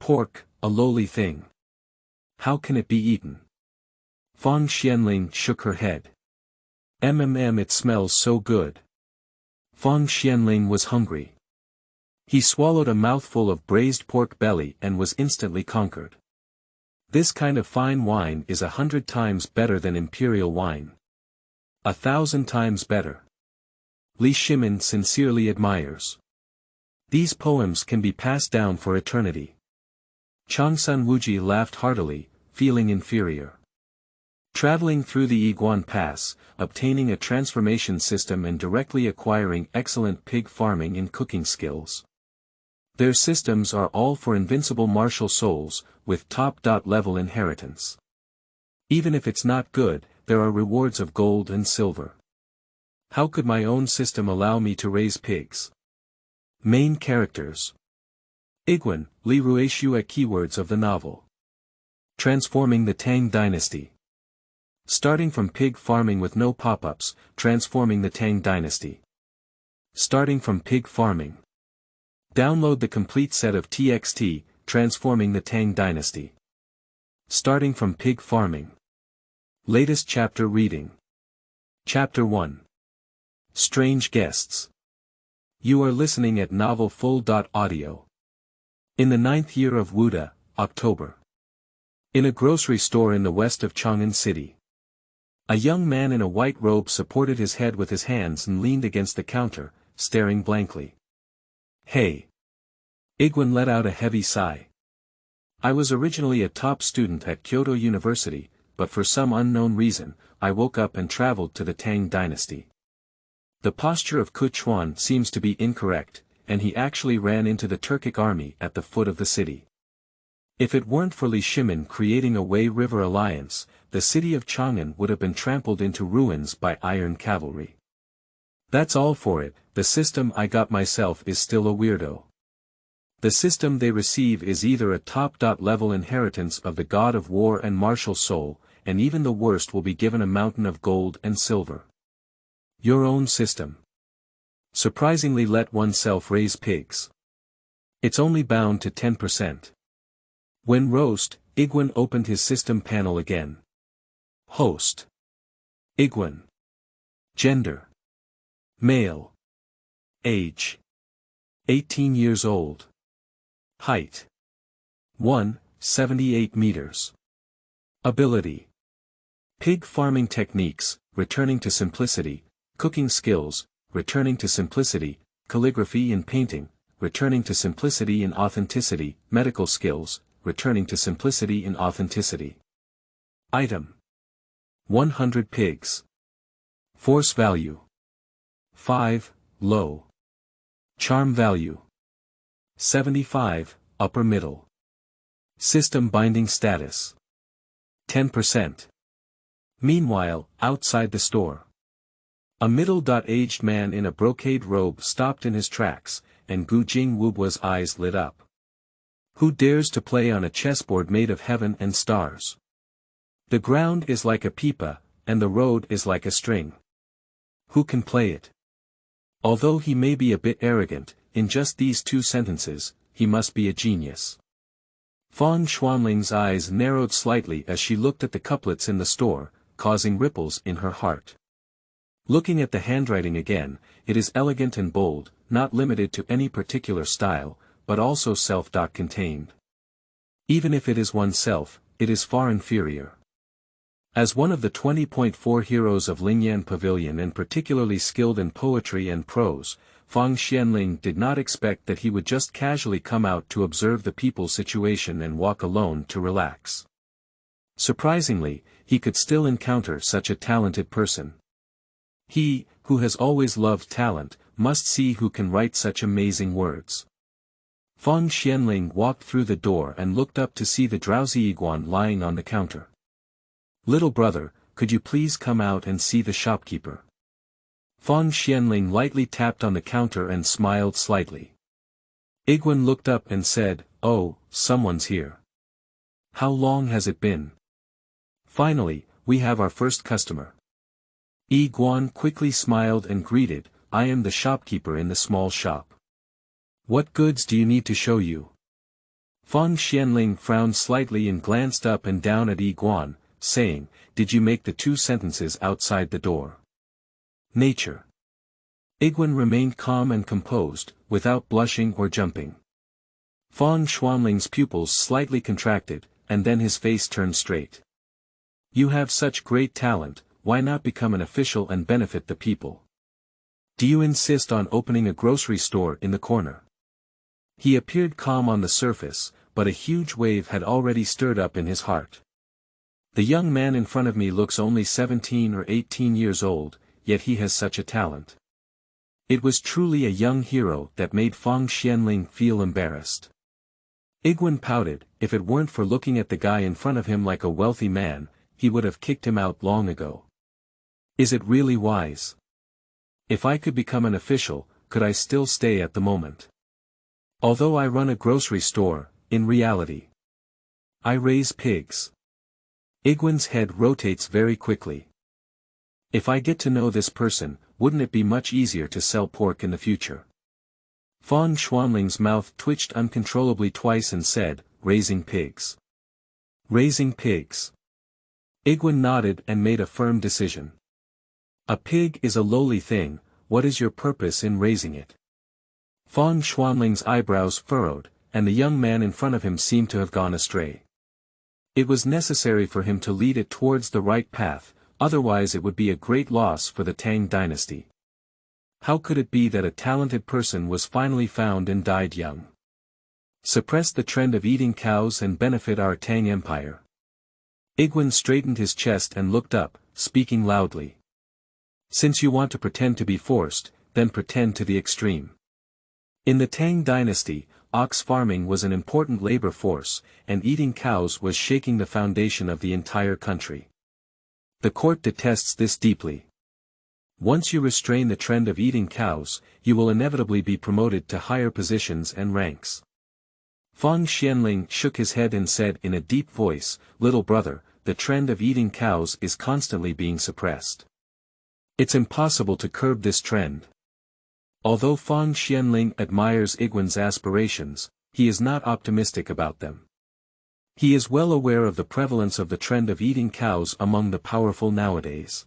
Pork, a lowly thing. How can it be eaten? Fang Xuanling shook her head. It smells so good. Fang Xuanling was hungry. He swallowed a mouthful of braised pork belly and was instantly conquered. This kind of fine wine is 100 times better than imperial wine. 1,000 times better. Li Shimin sincerely admires. These poems can be passed down for eternity. Changsun Wuji laughed heartily, feeling inferior. Traveling through the Yiguan Pass, obtaining a transformation system and directly acquiring excellent pig farming and cooking skills. Their systems are all for invincible martial souls, with top-level inheritance. Even if it's not good, there are rewards of gold and silver. How could my own system allow me to raise pigs? Main characters. Iguan, Li Ruishua keywords of the novel. Transforming the Tang Dynasty. Starting from pig farming with no pop-ups, transforming the Tang Dynasty. Starting from pig farming. Download the complete set of TXT, transforming the Tang Dynasty. Starting from pig farming. Latest chapter reading. Chapter 1. Strange guests. You are listening at novelfull.audio. In the 9th year of Wuda, October. In a grocery store in the west of Chang'an City. A young man in a white robe supported his head with his hands and leaned against the counter, staring blankly. Hey! Iguan let out a heavy sigh. I was originally a top student at Kyoto University, but for some unknown reason, I woke up and traveled to the Tang Dynasty. The posture of Kuchuan seems to be incorrect, and he actually ran into the Turkic army at the foot of the city. If it weren't for Li Shimin creating a Wei River alliance, the city of Chang'an would have been trampled into ruins by iron cavalry. That's all for it, the system I got myself is still a weirdo. The system they receive is either a top-level inheritance of the god of war and martial soul, and even the worst will be given a mountain of gold and silver. Your own system. Surprisingly let oneself raise pigs. It's only bound to 10%. When roast, Iguan opened his system panel again. Host. Iguan. Gender. Male. Age. 18 years old. Height. 1.78 meters. Ability. Pig farming techniques, returning to simplicity, cooking skills, returning to simplicity, calligraphy and painting, returning to simplicity and authenticity, medical skills, returning to simplicity and authenticity. Item. 100 pigs. Force value. 5, low. Charm value. 75, upper middle. System binding status. 10%. Meanwhile, outside the store. A middle-aged man in a brocade robe stopped in his tracks, and Gu Jingwu's eyes lit up. Who dares to play on a chessboard made of heaven and stars? The ground is like a pipa, and the road is like a string. Who can play it? Although he may be a bit arrogant, in just these 2 sentences, he must be a genius. Fang Xuanling's eyes narrowed slightly as she looked at the couplets in the store, causing ripples in her heart. Looking at the handwriting again, it is elegant and bold, not limited to any particular style, but also self-contained. Even if it is oneself, it is far inferior. As one of the 20.4 heroes of Lingyan Pavilion and particularly skilled in poetry and prose, Fang Xuanling did not expect that he would just casually come out to observe the people's situation and walk alone to relax. Surprisingly, he could still encounter such a talented person. He, who has always loved talent, must see who can write such amazing words. Fang Xuanling walked through the door and looked up to see the drowsy Iguan lying on the counter. Little brother, could you please come out and see the shopkeeper? Fang Xuanling lightly tapped on the counter and smiled slightly. Iguan looked up and said, "Oh, someone's here. How long has it been?" "Finally, we have our first customer." Iguan quickly smiled and greeted, "I am the shopkeeper in the small shop. What goods do you need to show you?" Fang Xuanling frowned slightly and glanced up and down at Iguan, saying, "Did you make the 2 sentences outside the door?" Nature. Iguan remained calm and composed, without blushing or jumping. Fang Xuanling's pupils slightly contracted, and then his face turned straight. "You have such great talent, why not become an official and benefit the people? Do you insist on opening a grocery store in the corner?" He appeared calm on the surface, but a huge wave had already stirred up in his heart. "The young man in front of me looks only 17 or 18 years old, yet he has such a talent." It was truly a young hero that made Fang Xuanling feel embarrassed. Iguan pouted. If it weren't for looking at the guy in front of him like a wealthy man, he would have kicked him out long ago. Is it really wise? If I could become an official, could I still stay at the moment? Although I run a grocery store, in reality, I raise pigs. Iguan's head rotates very quickly. If I get to know this person, wouldn't it be much easier to sell pork in the future? Fang Xuanling's mouth twitched uncontrollably twice and said, "Raising pigs." Raising pigs. Iguan nodded and made a firm decision. "A pig is a lowly thing, what is your purpose in raising it?" Fang Xuanling's eyebrows furrowed, and the young man in front of him seemed to have gone astray. It was necessary for him to lead it towards the right path, otherwise it would be a great loss for the Tang Dynasty. How could it be that a talented person was finally found and died young? Suppress the trend of eating cows and benefit our Tang Empire. Iguan straightened his chest and looked up, speaking loudly. "Since you want to pretend to be forced, then pretend to the extreme." In the Tang Dynasty, ox farming was an important labor force, and eating cows was shaking the foundation of the entire country. The court detests this deeply. Once you restrain the trend of eating cows, you will inevitably be promoted to higher positions and ranks. Fang Xuanling shook his head and said in a deep voice, "Little brother, the trend of eating cows is constantly being suppressed. It's impossible to curb this trend." Although Fang Xuanling admires Iguan's aspirations, he is not optimistic about them. He is well aware of the prevalence of the trend of eating cows among the powerful nowadays.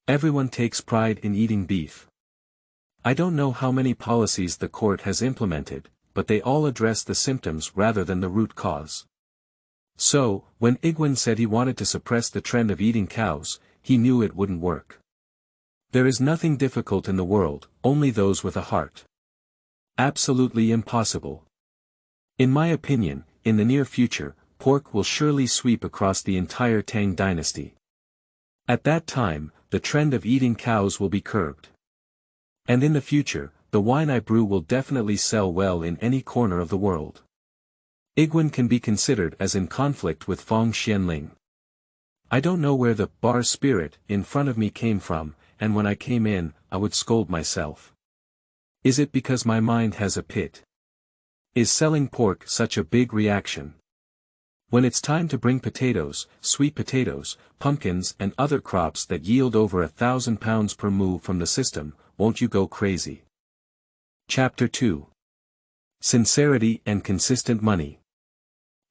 Everyone takes pride in eating beef. I don't know how many policies the court has implemented, but they all address the symptoms rather than the root cause. So, when Iguan said he wanted to suppress the trend of eating cows, he knew it wouldn't work. There is nothing difficult in the world, only those with a heart. Absolutely impossible. In my opinion, in the near future, pork will surely sweep across the entire Tang Dynasty. At that time, the trend of eating cows will be curbed. And in the future, the wine I brew will definitely sell well in any corner of the world. Iguan can be considered as in conflict with Fang Xuanling. I don't know where the bar spirit in front of me came from, and when I came in, I would scold myself. Is it because my mind has a pit? Is selling pork such a big reaction? When it's time to bring potatoes, sweet potatoes, pumpkins and other crops that yield over 1,000 pounds per move from the system, won't you go crazy? Chapter 2. Sincerity and Consistent Money.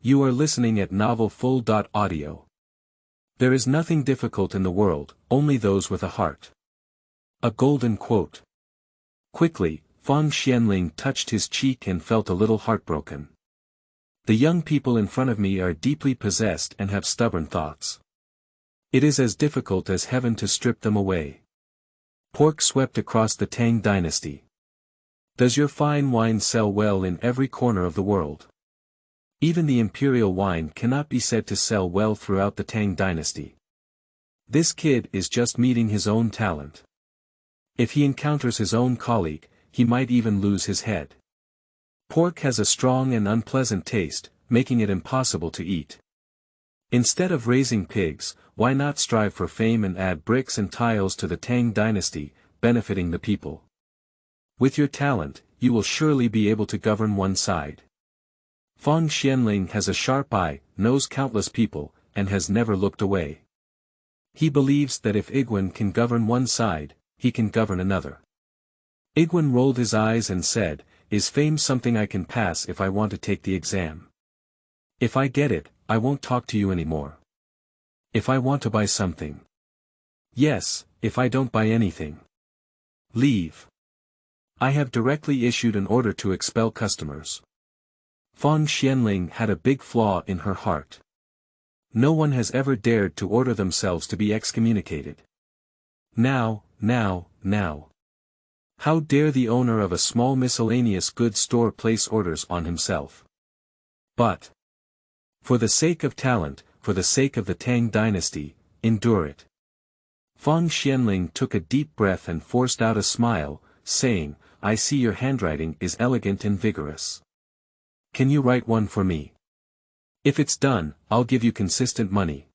You are listening at mouthful.audio. There is nothing difficult in the world, only those with a heart. A golden quote. Quickly, Fang Xuanling touched his cheek and felt a little heartbroken. The young people in front of me are deeply possessed and have stubborn thoughts. It is as difficult as heaven to strip them away. Pork swept across the Tang Dynasty. Does your fine wine sell well in every corner of the world? Even the imperial wine cannot be said to sell well throughout the Tang Dynasty. This kid is just meeting his own talent. If he encounters his own colleague, he might even lose his head. Pork has a strong and unpleasant taste, making it impossible to eat. Instead of raising pigs, why not strive for fame and add bricks and tiles to the Tang Dynasty, benefiting the people? With your talent, you will surely be able to govern one side. Fang Xuanling has a sharp eye, knows countless people, and has never looked away. He believes that if Iguan can govern one side, he can govern another. Iguan rolled his eyes and said, "Is fame something I can pass if I want to take the exam?" If I get it, I won't talk to you anymore. If I want to buy something. Yes, if I don't buy anything. Leave. I have directly issued an order to expel customers. Fang Xuanling had a big flaw in her heart. No one has ever dared to order themselves to be excommunicated. Now. How dare the owner of a small miscellaneous goods store place orders on himself? But for the sake of talent, for the sake of the Tang Dynasty, endure it. Fang Xuanling took a deep breath and forced out a smile, saying, I see your handwriting is elegant and vigorous. Can you write one for me? If it's done, I'll give you consistent money.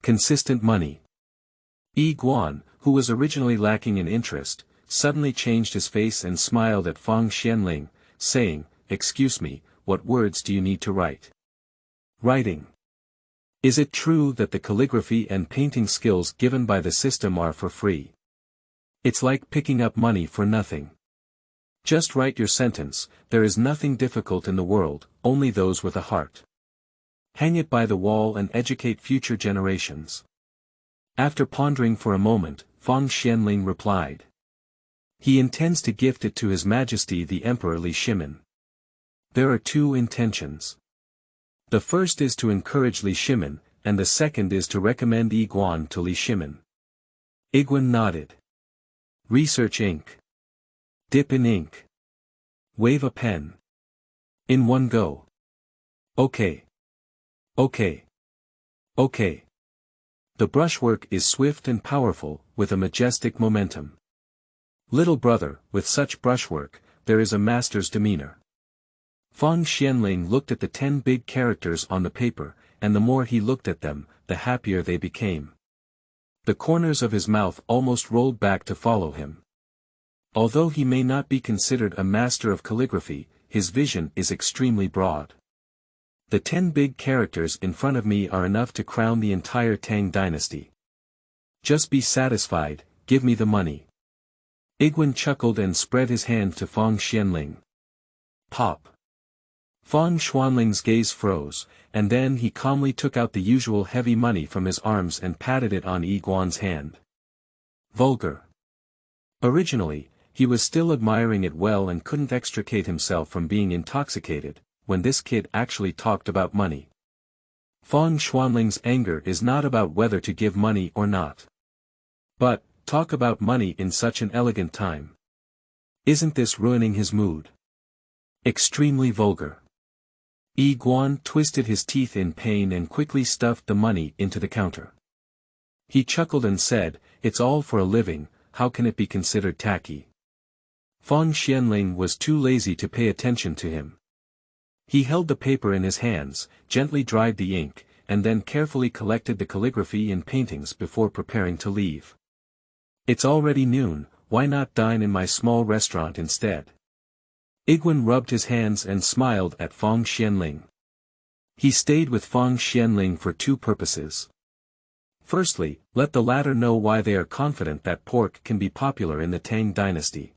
Consistent money. Yi Guan, who was originally lacking in interest, suddenly changed his face and smiled at Fang Xuanling, saying, Excuse me, what words do you need to write? Writing. Is it true that the calligraphy and painting skills given by the system are for free? It's like picking up money for nothing. Just write your sentence, there is nothing difficult in the world, only those with a heart. Hang it by the wall and educate future generations. After pondering for a moment, Fang Xuanling replied. He intends to gift it to His Majesty the Emperor Shimin. There are two intentions. The first is to encourage Shimin, and the second is to recommend Yi Guan to Shimin. Guan nodded. Research ink. Dip in ink. Wave a pen. In one go. Okay. The brushwork is swift and powerful, with a majestic momentum. Little brother, with such brushwork, there is a master's demeanor. Fang Xuanling looked at the 10 big characters on the paper, and the more he looked at them, the happier they became. The corners of his mouth almost rolled back to follow him. Although he may not be considered a master of calligraphy, his vision is extremely broad. The 10 big characters in front of me are enough to crown the entire Tang Dynasty. Just be satisfied, give me the money. Guan chuckled and spread his hand to Fang Xuanling. Pop. Fang Xuanling's gaze froze, and then he calmly took out the usual heavy money from his arms and patted it on Yi Guan's hand. Vulgar. Originally, he was still admiring it well and couldn't extricate himself from being intoxicated, when this kid actually talked about money. Fang Xuanling's anger is not about whether to give money or not. But, talk about money in such an elegant time. Isn't this ruining his mood? Extremely vulgar. Yi Guan twisted his teeth in pain and quickly stuffed the money into the counter. He chuckled and said, It's all for a living, how can it be considered tacky? Fang Xuanling was too lazy to pay attention to him. He held the paper in his hands, gently dried the ink, and then carefully collected the calligraphy and paintings before preparing to leave. It's already noon, why not dine in my small restaurant instead? Guan rubbed his hands and smiled at Fang Xuanling. He stayed with Fang Xuanling for two purposes. Firstly, let the latter know why they are confident that pork can be popular in the Tang Dynasty.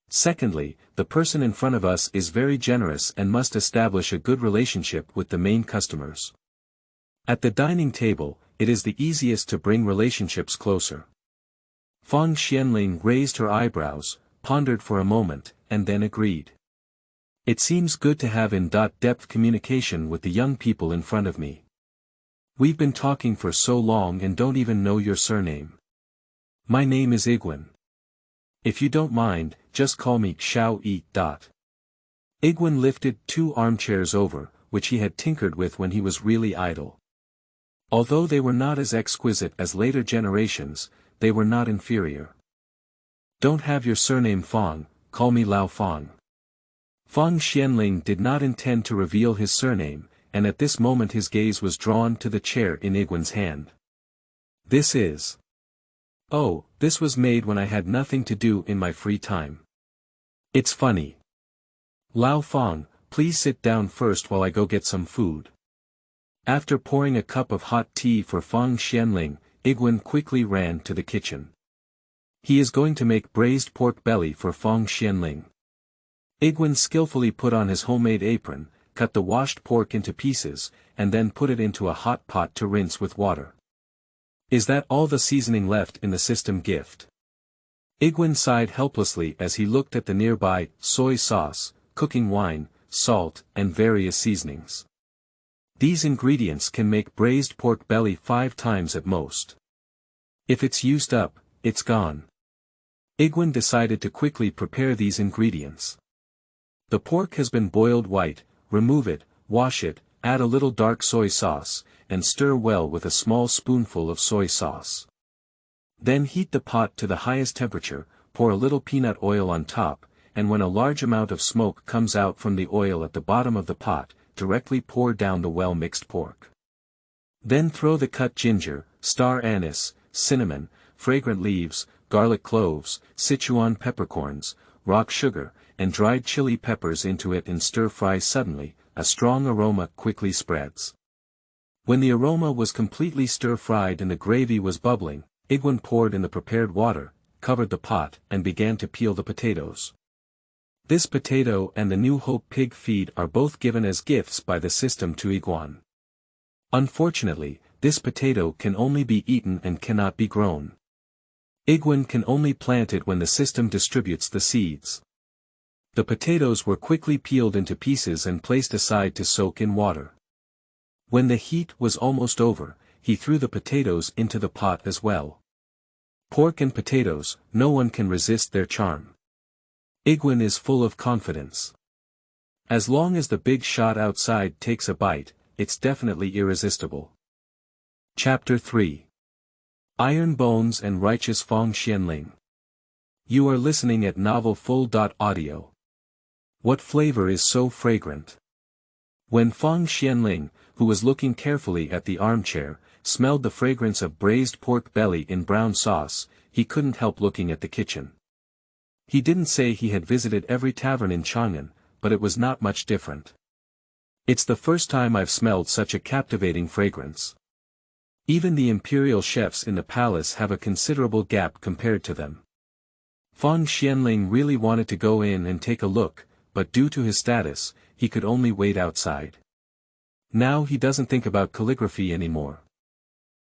Secondly, the person in front of us is very generous and must establish a good relationship with the main customers. At the dining table, it is the easiest to bring relationships closer. Fang Xuanling raised her eyebrows, pondered for a moment, and then agreed. It seems good to have in-depth communication with the young people in front of me. We've been talking for so long and don't even know your surname. My name is Guan. If you don't mind, just call me Xiao Yi. Guan lifted 2 armchairs over, which he had tinkered with when he was really idle. Although they were not as exquisite as later generations, they were not inferior. Don't have your surname Fang, call me Lao Fang. Fang Xuanling did not intend to reveal his surname, and at this moment his gaze was drawn to the chair in Guan's hand. This is. Oh, this was made when I had nothing to do in my free time. It's funny. Lao Fang, please sit down first while I go get some food. After pouring a cup of hot tea for Fang Xuanling, Guan quickly ran to the kitchen. He is going to make braised pork belly for Fang Xuanling. Guan skillfully put on his homemade apron, cut the washed pork into pieces, and then put it into a hot pot to rinse with water. Is that all the seasoning left in the system gift? Igwan sighed helplessly as he looked at the nearby soy sauce, cooking wine, salt, and various seasonings. These ingredients can make braised pork belly 5 times at most. If it's used up, it's gone. Igwan decided to quickly prepare these ingredients. The pork has been boiled white, remove it, wash it, add a little dark soy sauce, and stir well with a small spoonful of soy sauce. Then heat the pot to the highest temperature, pour a little peanut oil on top, and when a large amount of smoke comes out from the oil at the bottom of the pot, directly pour down the well-mixed pork. Then throw the cut ginger, star anise, cinnamon, fragrant leaves, garlic cloves, Sichuan peppercorns, rock sugar, and dried chili peppers into it and stir-fry suddenly. A strong aroma quickly spreads. When the aroma was completely stir-fried and the gravy was bubbling, Igwan poured in the prepared water, covered the pot, and began to peel the potatoes. This potato and the New Hope pig feed are both given as gifts by the system to Igwan. Unfortunately, this potato can only be eaten and cannot be grown. Igwan can only plant it when the system distributes the seeds. The potatoes were quickly peeled into pieces and placed aside to soak in water. When the heat was almost over, he threw the potatoes into the pot as well. Pork and potatoes, no one can resist their charm. Igwan is full of confidence. As long as the big shot outside takes a bite, it's definitely irresistible. Chapter 3. Iron Bones and Righteous Fang Xuanling. You are listening at novelfull.audio. What flavor is so fragrant? When Fang Xuanling, who was looking carefully at the armchair, smelled the fragrance of braised pork belly in brown sauce, he couldn't help looking at the kitchen. He didn't say he had visited every tavern in Chang'an, but it was not much different. It's the first time I've smelled such a captivating fragrance. Even the imperial chefs in the palace have a considerable gap compared to them. Fang Xuanling really wanted to go in and take a look, but due to his status, he could only wait outside. Now he doesn't think about calligraphy anymore.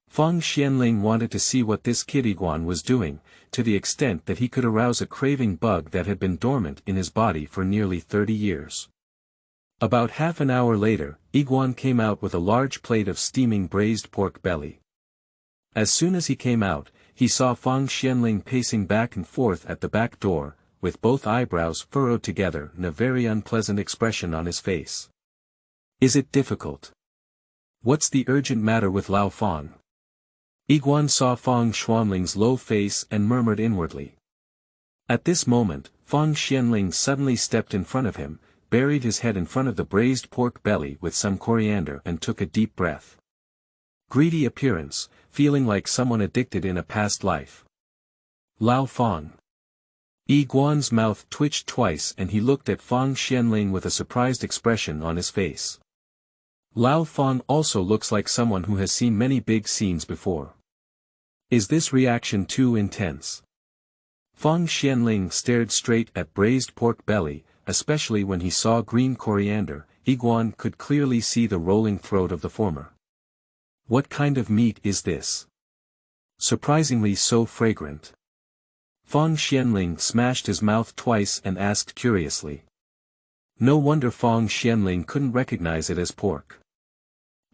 Fang Xuanling wanted to see what this kid Igwan was doing, to the extent that he could arouse a craving bug that had been dormant in his body for nearly 30 years. About half an hour later, Igwan came out with a large plate of steaming braised pork belly. As soon as he came out, he saw Fang Xuanling pacing back and forth at the back door, with both eyebrows furrowed together and a very unpleasant expression on his face. Is it difficult? What's the urgent matter with Lao Fang? Igwan saw Fang Xuanling's low face and murmured inwardly. At this moment, Fang Xuanling suddenly stepped in front of him, buried his head in front of the braised pork belly with some coriander and took a deep breath. Greedy appearance, feeling like someone addicted in a past life. Lao Fang. Igwan's mouth twitched twice and he looked at Fang Xuanling with a surprised expression on his face. Lao Fang also looks like someone who has seen many big scenes before. Is this reaction too intense? Fang Xuanling stared straight at braised pork belly, especially when he saw green coriander. Igwan could clearly see the rolling throat of the former. What kind of meat is this? Surprisingly so fragrant. Fang Xuanling smashed his mouth twice and asked curiously. No wonder Fang Xuanling couldn't recognize it as pork.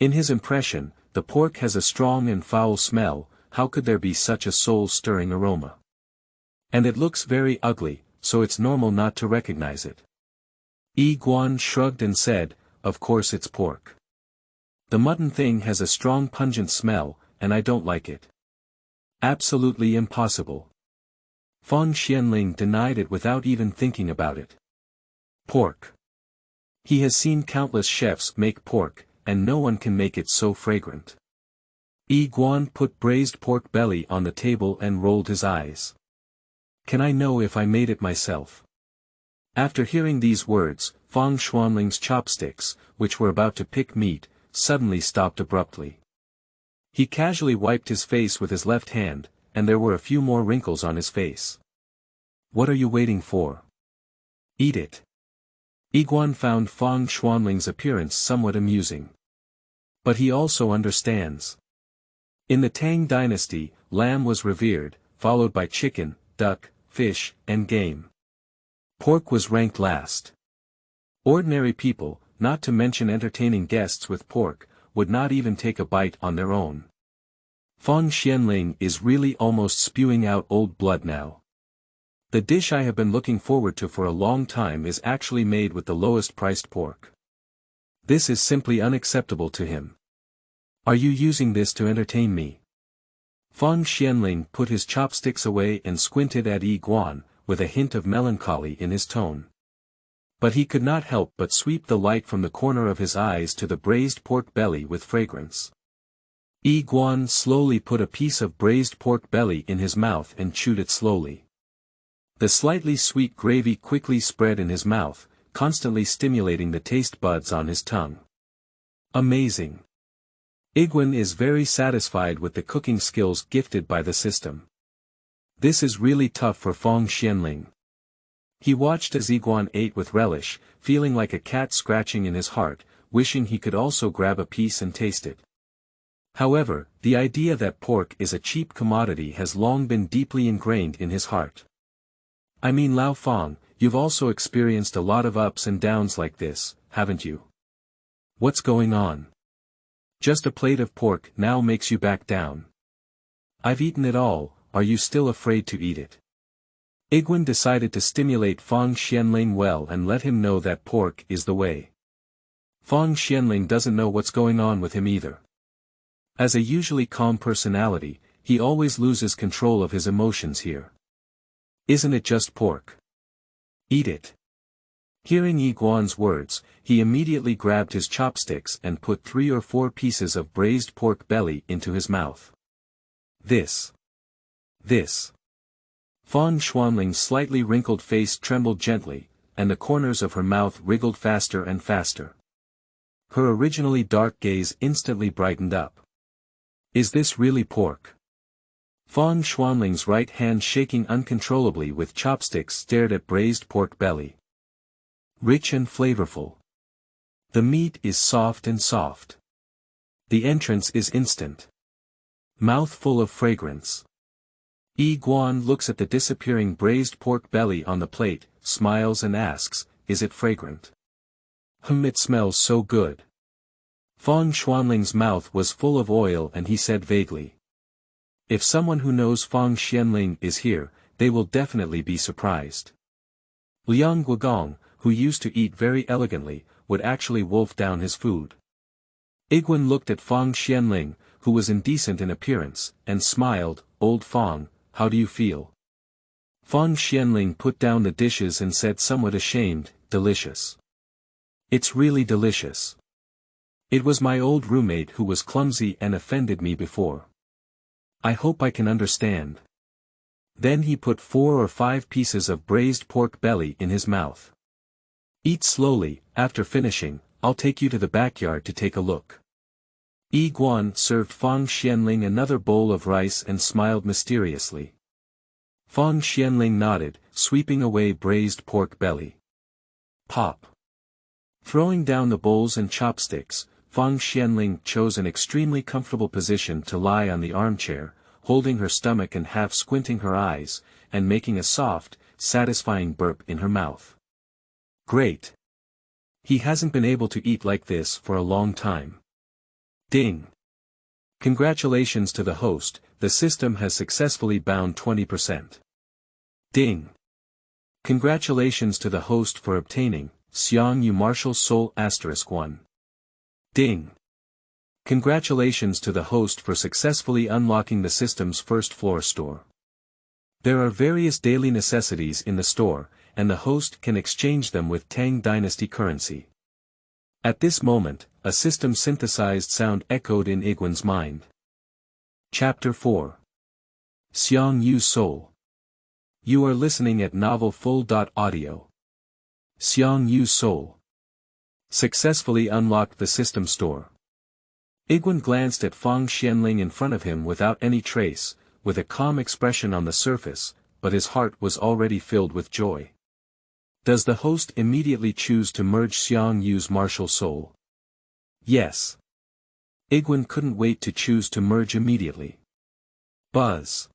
In his impression, the pork has a strong and foul smell. How could there be such a soul-stirring aroma? And it looks very ugly, so it's normal not to recognize it. Igwan shrugged and said, of course it's pork. The mutton thing has a strong pungent smell, and I don't like it. Absolutely impossible. Fang Xuanling denied it without even thinking about it. Pork. He has seen countless chefs make pork, and no one can make it so fragrant. Igwan put braised pork belly on the table and rolled his eyes. Can I know if I made it myself? After hearing these words, Fang Xuanling's chopsticks, which were about to pick meat, suddenly stopped abruptly. He casually wiped his face with his left hand, and there were a few more wrinkles on his face. What are you waiting for? Eat it. Iguan found Fang Xuanling's appearance somewhat amusing. But he also understands. In the Tang Dynasty, lamb was revered, followed by chicken, duck, fish, and game. Pork was ranked last. Ordinary people, not to mention entertaining guests with pork, would not even take a bite on their own. Fang Xuanling is really almost spewing out old blood now. The dish I have been looking forward to for a long time is actually made with the lowest priced pork. This is simply unacceptable to him. Are you using this to entertain me? Fang Xuanling put his chopsticks away and squinted at Iguan, with a hint of melancholy in his tone. But he could not help but sweep the light from the corner of his eyes to the braised pork belly with fragrance. Iguan slowly put a piece of braised pork belly in his mouth and chewed it slowly. The slightly sweet gravy quickly spread in his mouth, constantly stimulating the taste buds on his tongue. Amazing. Iguan is very satisfied with the cooking skills gifted by the system. This is really tough for Fang Xuanling. He watched as Iguan ate with relish, feeling like a cat scratching in his heart, wishing he could also grab a piece and taste it. However, the idea that pork is a cheap commodity has long been deeply ingrained in his heart. I mean, Lao Fang, you've also experienced a lot of ups and downs like this, haven't you? What's going on? Just a plate of pork now makes you back down. I've eaten it all, are you still afraid to eat it? Iguan decided to stimulate Fang Xuanling well and let him know that pork is the way. Fang Xuanling doesn't know what's going on with him either. As a usually calm personality, he always loses control of his emotions here. Isn't it just pork? Eat it. Hearing Iguan's words, he immediately grabbed his chopsticks and put 3 or 4 pieces of braised pork belly into his mouth. This. Fang Xuanling's slightly wrinkled face trembled gently, and the corners of her mouth wriggled faster and faster. Her originally dark gaze instantly brightened up. Is this really pork? Fang Xuanling's right hand shaking uncontrollably with chopsticks stared at braised pork belly. Rich and flavorful. The meat is soft and soft. The entrance is instant. Mouth full of fragrance. Iguan looks at the disappearing braised pork belly on the plate, smiles and asks, is it fragrant? It smells so good. Fang Xuanling's mouth was full of oil and he said vaguely. If someone who knows Fang Xuanling is here, they will definitely be surprised. Liang Guogong, who used to eat very elegantly, would actually wolf down his food. Iguan looked at Fang Xuanling, who was indecent in appearance, and smiled, Old Fang, how do you feel? Fang Xuanling put down the dishes and said somewhat ashamed, delicious. It's really delicious. It was my old roommate who was clumsy and offended me before. I hope I can understand. Then he put 4 or 5 pieces of braised pork belly in his mouth. Eat slowly, after finishing, I'll take you to the backyard to take a look. Iguan served Fang Xuanling another bowl of rice and smiled mysteriously. Fang Xuanling nodded, sweeping away braised pork belly. Pop. Throwing down the bowls and chopsticks, Fang Xuanling chose an extremely comfortable position to lie on the armchair, holding her stomach and half squinting her eyes, and making a soft, satisfying burp in her mouth. Great. He hasn't been able to eat like this for a long time. Ding. Congratulations to the host, the system has successfully bound 20%. Ding. Congratulations to the host for obtaining, Xiang Yu Martial Soul *1. Ding. Congratulations to the host for successfully unlocking the system's first floor store. There are various daily necessities in the store, and the host can exchange them with Tang Dynasty currency. At this moment, a system-synthesized sound echoed in Iguan's mind. Chapter 4. Xiang Yu Soul. You are listening at novelfull.audio. Xiang Yu Soul. Successfully unlocked the system store. Iguan glanced at Fang Xuanling in front of him without any trace, with a calm expression on the surface, but his heart was already filled with joy. Does the host immediately choose to merge Xiang Yu's martial soul? Yes. Igwen couldn't wait to choose to merge immediately. Buzz.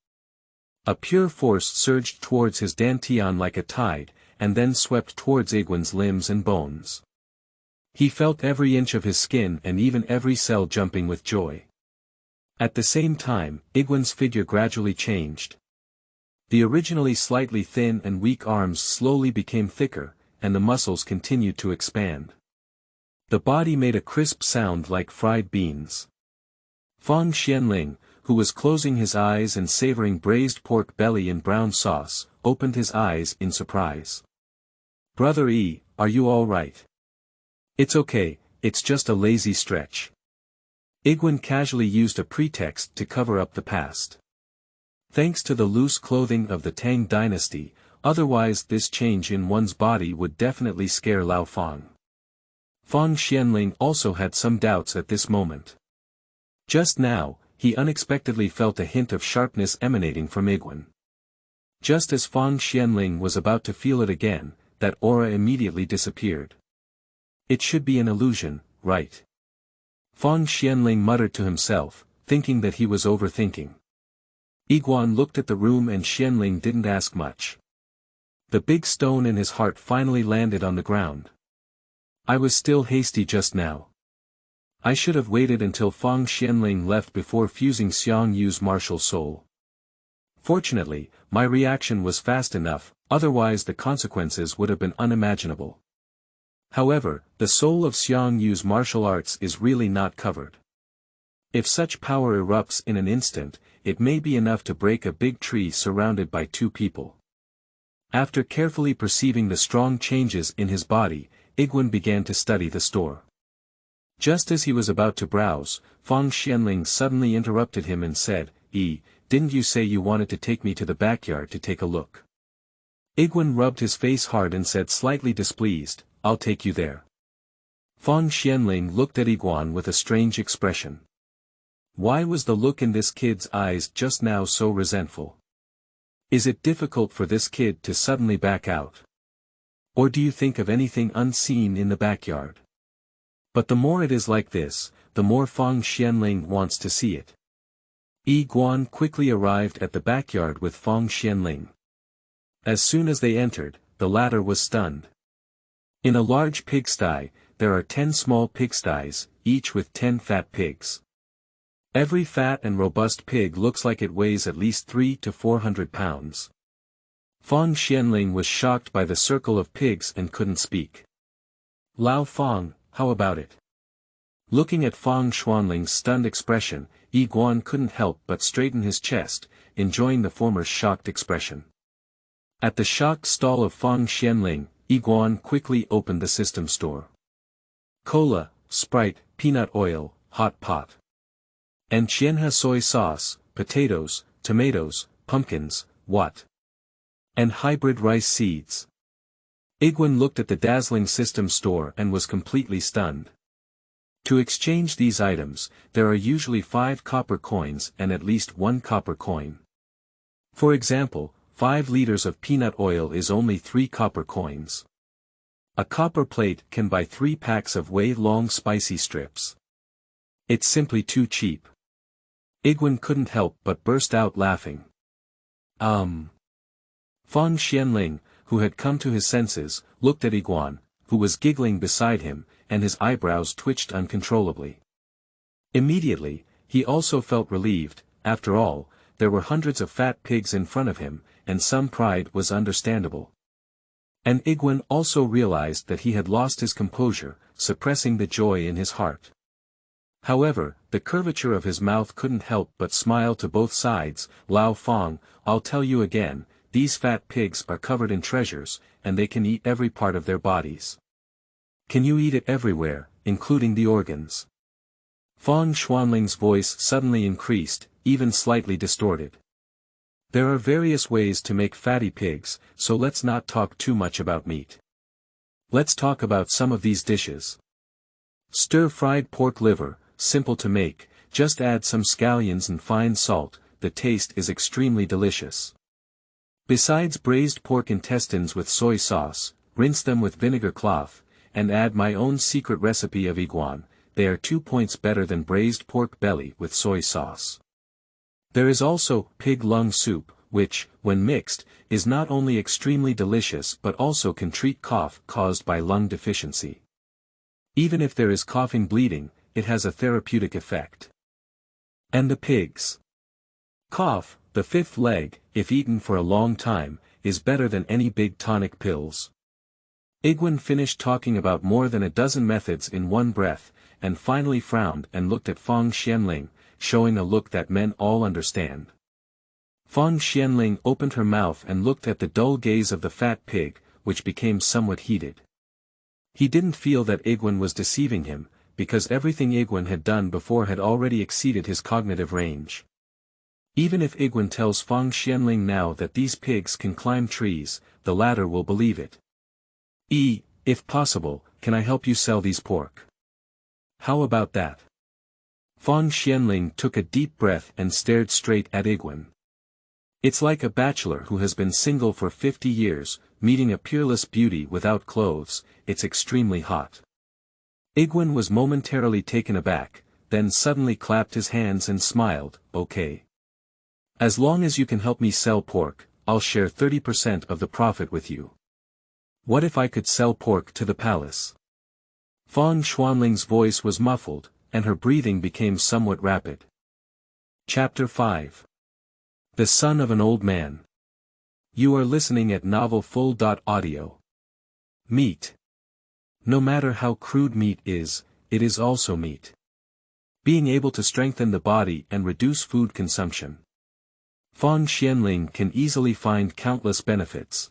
A pure force surged towards his dantian like a tide, and then swept towards Igwen's limbs and bones. He felt every inch of his skin and even every cell jumping with joy. At the same time, Igwen's figure gradually changed. The originally slightly thin and weak arms slowly became thicker, and the muscles continued to expand. The body made a crisp sound like fried beans. Fang Xuanling, who was closing his eyes and savoring braised pork belly in brown sauce, opened his eyes in surprise. "Brother E, are you all right?" "It's okay, it's just a lazy stretch." Igwen casually used a pretext to cover up the past. Thanks to the loose clothing of the Tang Dynasty, otherwise this change in one's body would definitely scare Lao Fang. Fang Xuanling also had some doubts at this moment. Just now, he unexpectedly felt a hint of sharpness emanating from Igwen. Just as Fang Xuanling was about to feel it again, that aura immediately disappeared. It should be an illusion, right? Fang Xuanling muttered to himself, thinking that he was overthinking. Igwen looked at the room and Xuanling didn't ask much. The big stone in his heart finally landed on the ground. "I was still hasty just now. I should have waited until Fang Xuanling left before fusing Xiang Yu's martial soul. Fortunately, my reaction was fast enough, otherwise the consequences would have been unimaginable. However, the soul of Xiang Yu's martial arts is really not covered. If such power erupts in an instant, it may be enough to break a big tree surrounded by two people." After carefully perceiving the strong changes in his body, Igwen began to study the store. Just as he was about to browse, Fang Xuanling suddenly interrupted him and said, "Didn't you say you wanted to take me to the backyard to take a look?" Igwen rubbed his face hard and said slightly displeased, "I'll take you there." Fang Xuanling looked at Igwen with a strange expression. Why was the look in this kid's eyes just now so resentful? Is it difficult for this kid to suddenly back out? Or do you think of anything unseen in the backyard? But the more it is like this, the more Fang Xuanling wants to see it. Igwen quickly arrived at the backyard with Fang Xuanling. As soon as they entered, the latter was stunned. In a large pigsty, there are 10 small pigsties, each with 10 fat pigs. Every fat and robust pig looks like it weighs at least 300 to 400 pounds. Fang Xuanling was shocked by the circle of pigs and couldn't speak. "Lao Fang, how about it?" Looking at Fang Xuanling's stunned expression, Igwen couldn't help but straighten his chest, enjoying the former's shocked expression. At the shocked stall of Fang Xuanling, Igwen quickly opened the system store. Cola, Sprite, peanut oil, hot pot. And Qianhe soy sauce, potatoes, tomatoes, pumpkins, what? And hybrid rice seeds. Igwen looked at the dazzling system store and was completely stunned. To exchange these items, there are usually 5 copper coins and at least 1 copper coin. For example, 5 liters of peanut oil is only 3 copper coins. A copper plate can buy 3 packs of way-long spicy strips. It's simply too cheap. Igwen couldn't help but burst out laughing. Fang Xuanling, who had come to his senses, looked at Igwen, who was giggling beside him, and his eyebrows twitched uncontrollably. Immediately, he also felt relieved. After all, there were hundreds of fat pigs in front of him, and some pride was understandable. And Igwen also realized that he had lost his composure, suppressing the joy in his heart. However, the curvature of his mouth couldn't help but smile to both sides. "Lao Fang, I'll tell you again, these fat pigs are covered in treasures, and they can eat every part of their bodies. Can you eat it everywhere, including the organs?" Fang Xuanling's voice suddenly increased, even slightly distorted. "There are various ways to make fatty pigs, so let's not talk too much about meat. Let's talk about some of these dishes. Stir-fried pork liver, simple to make, just add some scallions and fine salt, the taste is extremely delicious. Besides braised pork intestines with soy sauce, rinse them with vinegar cloth, and add my own secret recipe of iguan. They are 2 points better than braised pork belly with soy sauce. There is also pig lung soup, which, when mixed, is not only extremely delicious but also can treat cough caused by lung deficiency. Even if there is coughing bleeding, it has a therapeutic effect. And the pig's cough, the fifth leg, if eaten for a long time, is better than any big tonic pills. Iguan finished talking about more than a dozen methods in one breath, and finally frowned and looked at Fang Xuanling, showing a look that men all understand. Fang Xuanling opened her mouth and looked at the dull gaze of the fat pig, which became somewhat heated. He didn't feel that Iguan was deceiving him, because everything Iguan had done before had already exceeded his cognitive range. Even if Iguan tells Fang Xuanling now that these pigs can climb trees, the latter will believe it. If possible, can I help you sell these pork? How about that? Fang Xuanling took a deep breath and stared straight at Iguan. It's like a bachelor who has been single for 50 years, meeting a peerless beauty without clothes. It's extremely hot. Iguan was momentarily taken aback, then suddenly clapped his hands and smiled. Okay. As long as you can help me sell pork, I'll share 30% of the profit with you. What if I could sell pork to the palace? Fang Xuanling's voice was muffled, and her breathing became somewhat rapid. Chapter 5. The Son of an Old Man. You are listening at mouthful.audio. Meat. No matter how crude meat is, it is also meat. Being able to strengthen the body and reduce food consumption. Fang Xuanling can easily find countless benefits.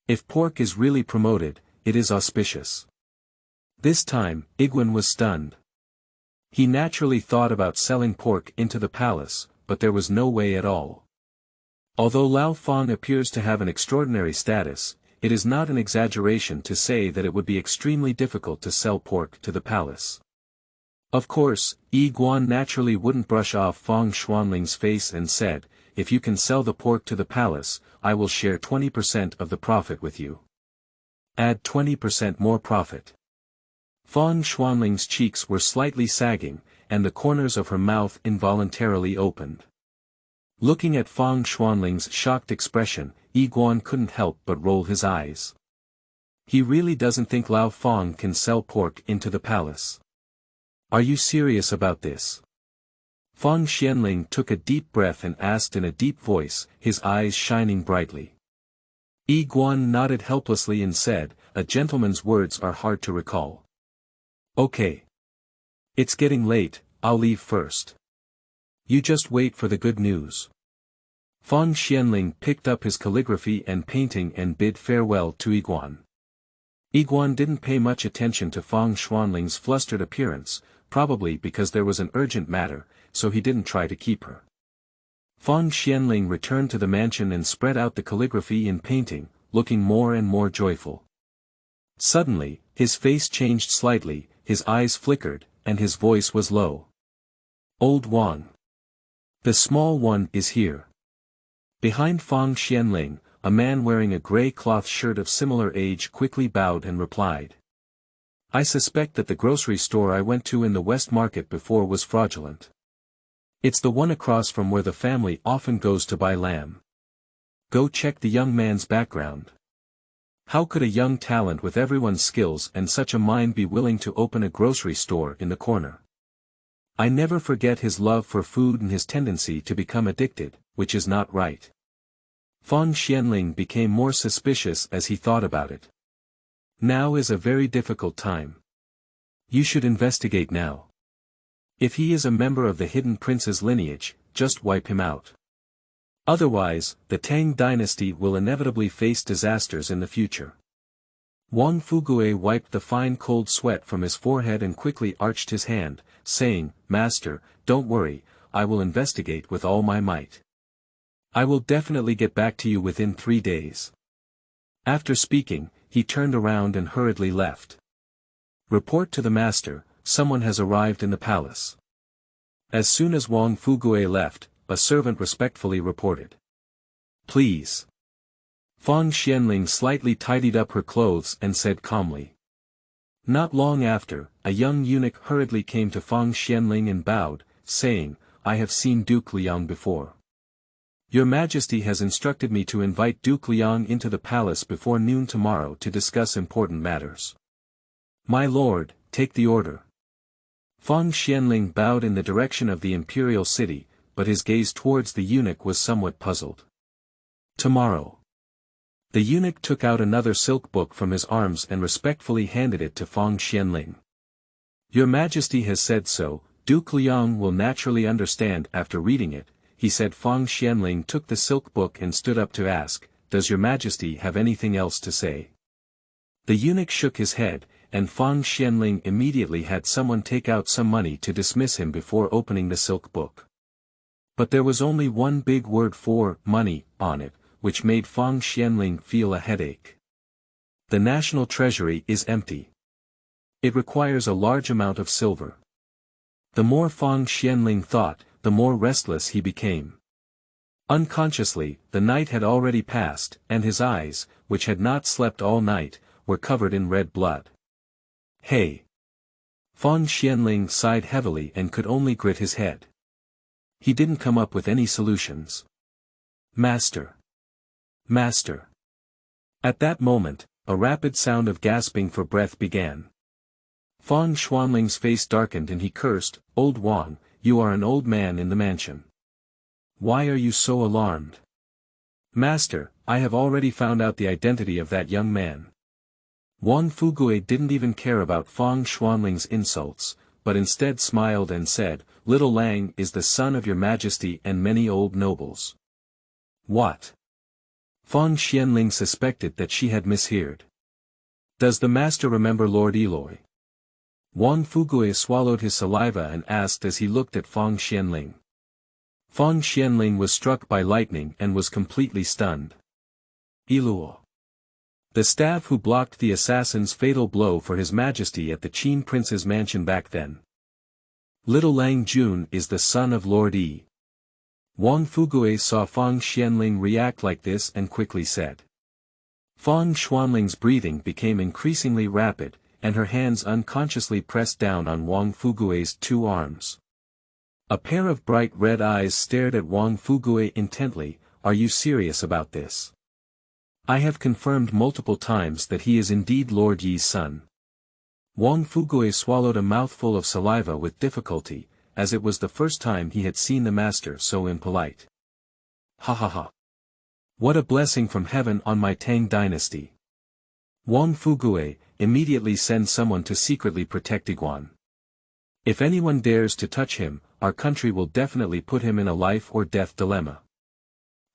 If pork is really promoted, it is auspicious. This time, Iguan was stunned. He naturally thought about selling pork into the palace, but there was no way at all. Although Lao Fang appears to have an extraordinary status, it is not an exaggeration to say that it would be extremely difficult to sell pork to the palace. Of course, Iguan naturally wouldn't brush off Fang Xuanling's face and said, if you can sell the pork to the palace, I will share 20% of the profit with you. Add 20% more profit. Fang Xuanling's cheeks were slightly sagging, and the corners of her mouth involuntarily opened. Looking at Fang Xuanling's shocked expression, Iguan couldn't help but roll his eyes. He really doesn't think Lao Fang can sell pork into the palace. Are you serious about this? Fang Xuanling took a deep breath and asked in a deep voice, his eyes shining brightly. Iguan nodded helplessly and said, a gentleman's words are hard to recall. Okay. It's getting late, I'll leave first. You just wait for the good news. Fang Xuanling picked up his calligraphy and painting and bid farewell to Iguan. Iguan didn't pay much attention to Fang Xuanling's flustered appearance, probably because there was an urgent matter, so he didn't try to keep her. Fang Xuanling returned to the mansion and spread out the calligraphy and painting, looking more and more joyful. Suddenly, his face changed slightly, his eyes flickered, and his voice was low. Old Wang. The small one is here. Behind Fang Xuanling, a man wearing a gray cloth shirt of similar age quickly bowed and replied. I suspect that the grocery store I went to in the West Market before was fraudulent. It's the one across from where the family often goes to buy lamb. Go check the young man's background. How could a young talent with everyone's skills and such a mind be willing to open a grocery store in the corner? I never forget his love for food and his tendency to become addicted, which is not right. Fang Xuanling became more suspicious as he thought about it. Now is a very difficult time. You should investigate now. If he is a member of the hidden prince's lineage, just wipe him out. Otherwise, the Tang Dynasty will inevitably face disasters in the future. Wang Fugue wiped the fine cold sweat from his forehead and quickly arched his hand, saying, Master, don't worry, I will investigate with all my might. I will definitely get back to you within 3 days. After speaking, he turned around and hurriedly left. Report to the master, someone has arrived in the palace. As soon as Wang Fugue left, a servant respectfully reported. Please. Fang Xuanling slightly tidied up her clothes and said calmly. Not long after, a young eunuch hurriedly came to Fang Xuanling and bowed, saying, I have seen Duke Liang before. Your Majesty has instructed me to invite Duke Liang into the palace before noon tomorrow to discuss important matters. My lord, take the order. Fang Xuanling bowed in the direction of the imperial city, but his gaze towards the eunuch was somewhat puzzled. Tomorrow. The eunuch took out another silk book from his arms and respectfully handed it to Fang Xuanling. Your Majesty has said so, Duke Liang will naturally understand after reading it, he said. Fang Xuanling took the silk book and stood up to ask, Does your Majesty have anything else to say? The eunuch shook his head, and Fang Xuanling immediately had someone take out some money to dismiss him before opening the silk book. But there was only one big word for money on it, which made Fang Xuanling feel a headache. The national treasury is empty. It requires a large amount of silver. The more Fang Xuanling thought, the more restless he became. Unconsciously, the night had already passed, and his eyes, which had not slept all night, were covered in red blood. Hey! Fang Xuanling sighed heavily and could only grit his head. He didn't come up with any solutions. Master! Master! At that moment, a rapid sound of gasping for breath began. Fang Xuanling's face darkened and he cursed, Old Wang, you are an old man in the mansion. Why are you so alarmed? Master, I have already found out the identity of that young man. Wang Fugue didn't even care about Fang Xuanling's insults, but instead smiled and said, Little Lang is the son of your Majesty and many old nobles. What? Fang Xuanling suspected that she had misheard. Does the master remember Lord Eloy? Wang Fugue swallowed his saliva and asked as he looked at Fang Xuanling. Fang Xuanling was struck by lightning and was completely stunned. Eloy. The staff who blocked the assassin's fatal blow for his Majesty at the Qin Prince's mansion back then. Little Lang Jun is the son of Lord E. Wang Fugue saw Fang Xuanling react like this and quickly said. Fang Xuanling's breathing became increasingly rapid, and her hands unconsciously pressed down on Wang Fugue's two arms. A pair of bright red eyes stared at Wang Fugue intently. Are you serious about this? I have confirmed multiple times that he is indeed Lord Yi's son. Wang Fugue swallowed a mouthful of saliva with difficulty, as it was the first time he had seen the master so impolite. Ha ha ha. What a blessing from heaven on my Tang Dynasty. Wang Fugue, immediately send someone to secretly protect Iguan. If anyone dares to touch him, our country will definitely put him in a life or death dilemma.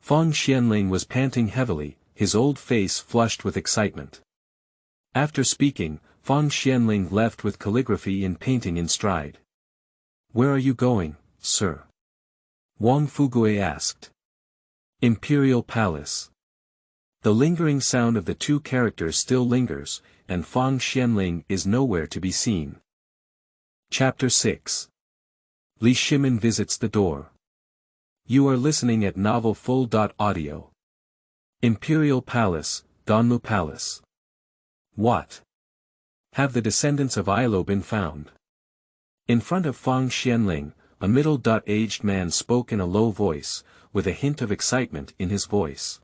Fang Xuanling was panting heavily, his old face flushed with excitement. After speaking, Fang Xuanling left with calligraphy and painting in stride. Where are you going, sir? Wang Fugue asked. Imperial Palace. The lingering sound of the two characters still lingers, and Fang Xuanling is nowhere to be seen. Chapter 6. Li Shimin visits the door. You are listening at novelfull.audio. Imperial Palace, Donlu Palace. What? Have the descendants of Ilo been found? In front of Fang Xuanling, a middle-aged man spoke in a low voice, with a hint of excitement in his voice.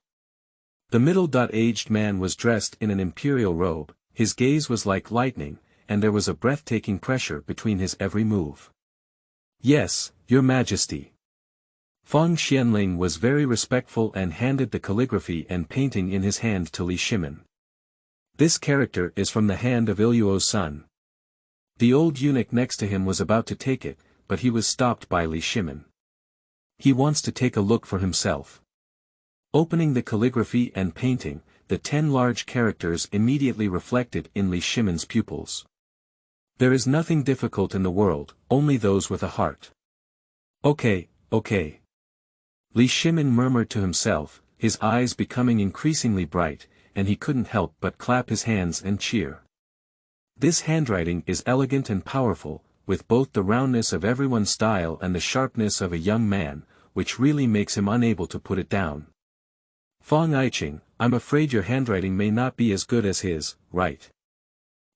The middle-aged man was dressed in an imperial robe, his gaze was like lightning, and there was a breathtaking pressure between his every move. Yes, your Majesty. Fang Xuanling was very respectful and handed the calligraphy and painting in his hand to Li Shimin. This character is from the hand of Iluo's son. The old eunuch next to him was about to take it, but he was stopped by Li Shimin. He wants to take a look for himself. Opening the calligraphy and painting, the 10 large characters immediately reflected in Li Shimin's pupils. There is nothing difficult in the world, only those with a heart. Okay. Li Shimin murmured to himself, his eyes becoming increasingly bright, and he couldn't help but clap his hands and cheer. This handwriting is elegant and powerful, with both the roundness of everyone's style and the sharpness of a young man, which really makes him unable to put it down. Fang Iching, I'm afraid your handwriting may not be as good as his, right?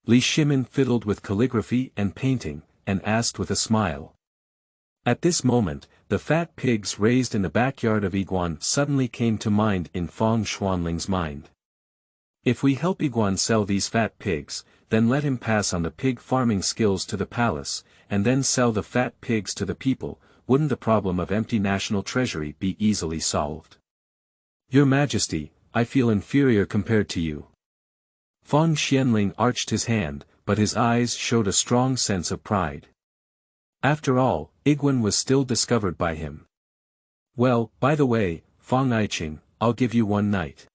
Li Shimin fiddled with calligraphy and painting, and asked with a smile. At this moment, the fat pigs raised in the backyard of Yiguan suddenly came to mind in Fang Xuanling's mind. If we help Yiguan sell these fat pigs, then let him pass on the pig farming skills to the palace, and then sell the fat pigs to the people, wouldn't the problem of empty national treasury be easily solved? Your Majesty, I feel inferior compared to you. Fang Xuanling arched his hand, but his eyes showed a strong sense of pride. After all, Yiguan was still discovered by him. Well, by the way, Fang Iching, I'll give you one night.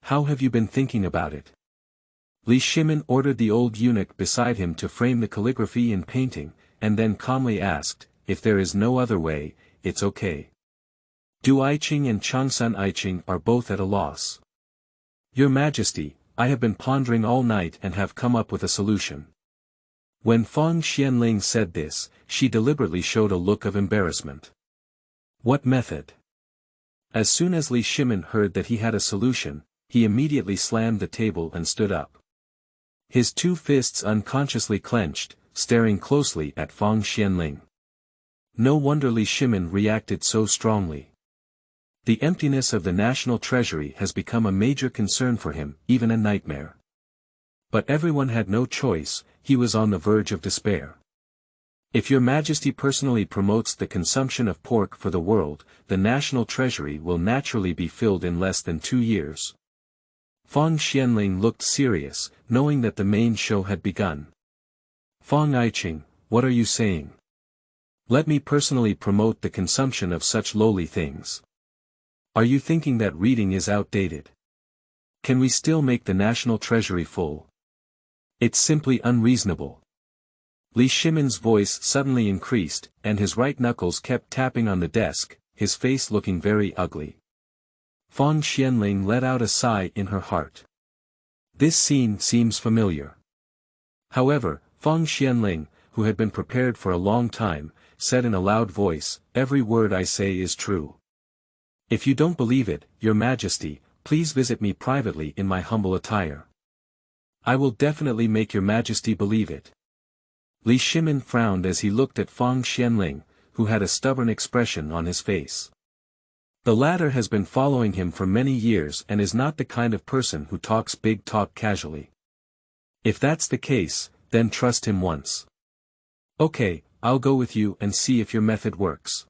How have you been thinking about it? Li Shimin ordered the old eunuch beside him to frame the calligraphy and painting, and then calmly asked, if there is no other way, it's okay. Du Iching and Changsun Iching are both at a loss. Your Majesty, I have been pondering all night and have come up with a solution. When Fang Xuanling said this, she deliberately showed a look of embarrassment. What method? As soon as Li Shimin heard that he had a solution, he immediately slammed the table and stood up. His two fists unconsciously clenched, staring closely at Fang Xuanling. No wonder Li Shimin reacted so strongly. The emptiness of the national treasury has become a major concern for him, even a nightmare. But everyone had no choice, he was on the verge of despair. If your Majesty personally promotes the consumption of pork for the world, the national treasury will naturally be filled in less than 2 years. Fang Xuanling looked serious, knowing that the main show had begun. Fang Iching, what are you saying? Let me personally promote the consumption of such lowly things. Are you thinking that reading is outdated? Can we still make the national treasury full? It's simply unreasonable. Li Shimin's voice suddenly increased, and his right knuckles kept tapping on the desk, his face looking very ugly. Fang Xuanling let out a sigh in her heart. This scene seems familiar. However, Fang Xuanling, who had been prepared for a long time, said in a loud voice, every word I say is true. If you don't believe it, Your Majesty, please visit me privately in my humble attire. I will definitely make Your Majesty believe it. Li Shimin frowned as he looked at Fang Xuanling, who had a stubborn expression on his face. The latter has been following him for many years and is not the kind of person who talks big talk casually. If that's the case, then trust him once. Okay, I'll go with you and see if your method works.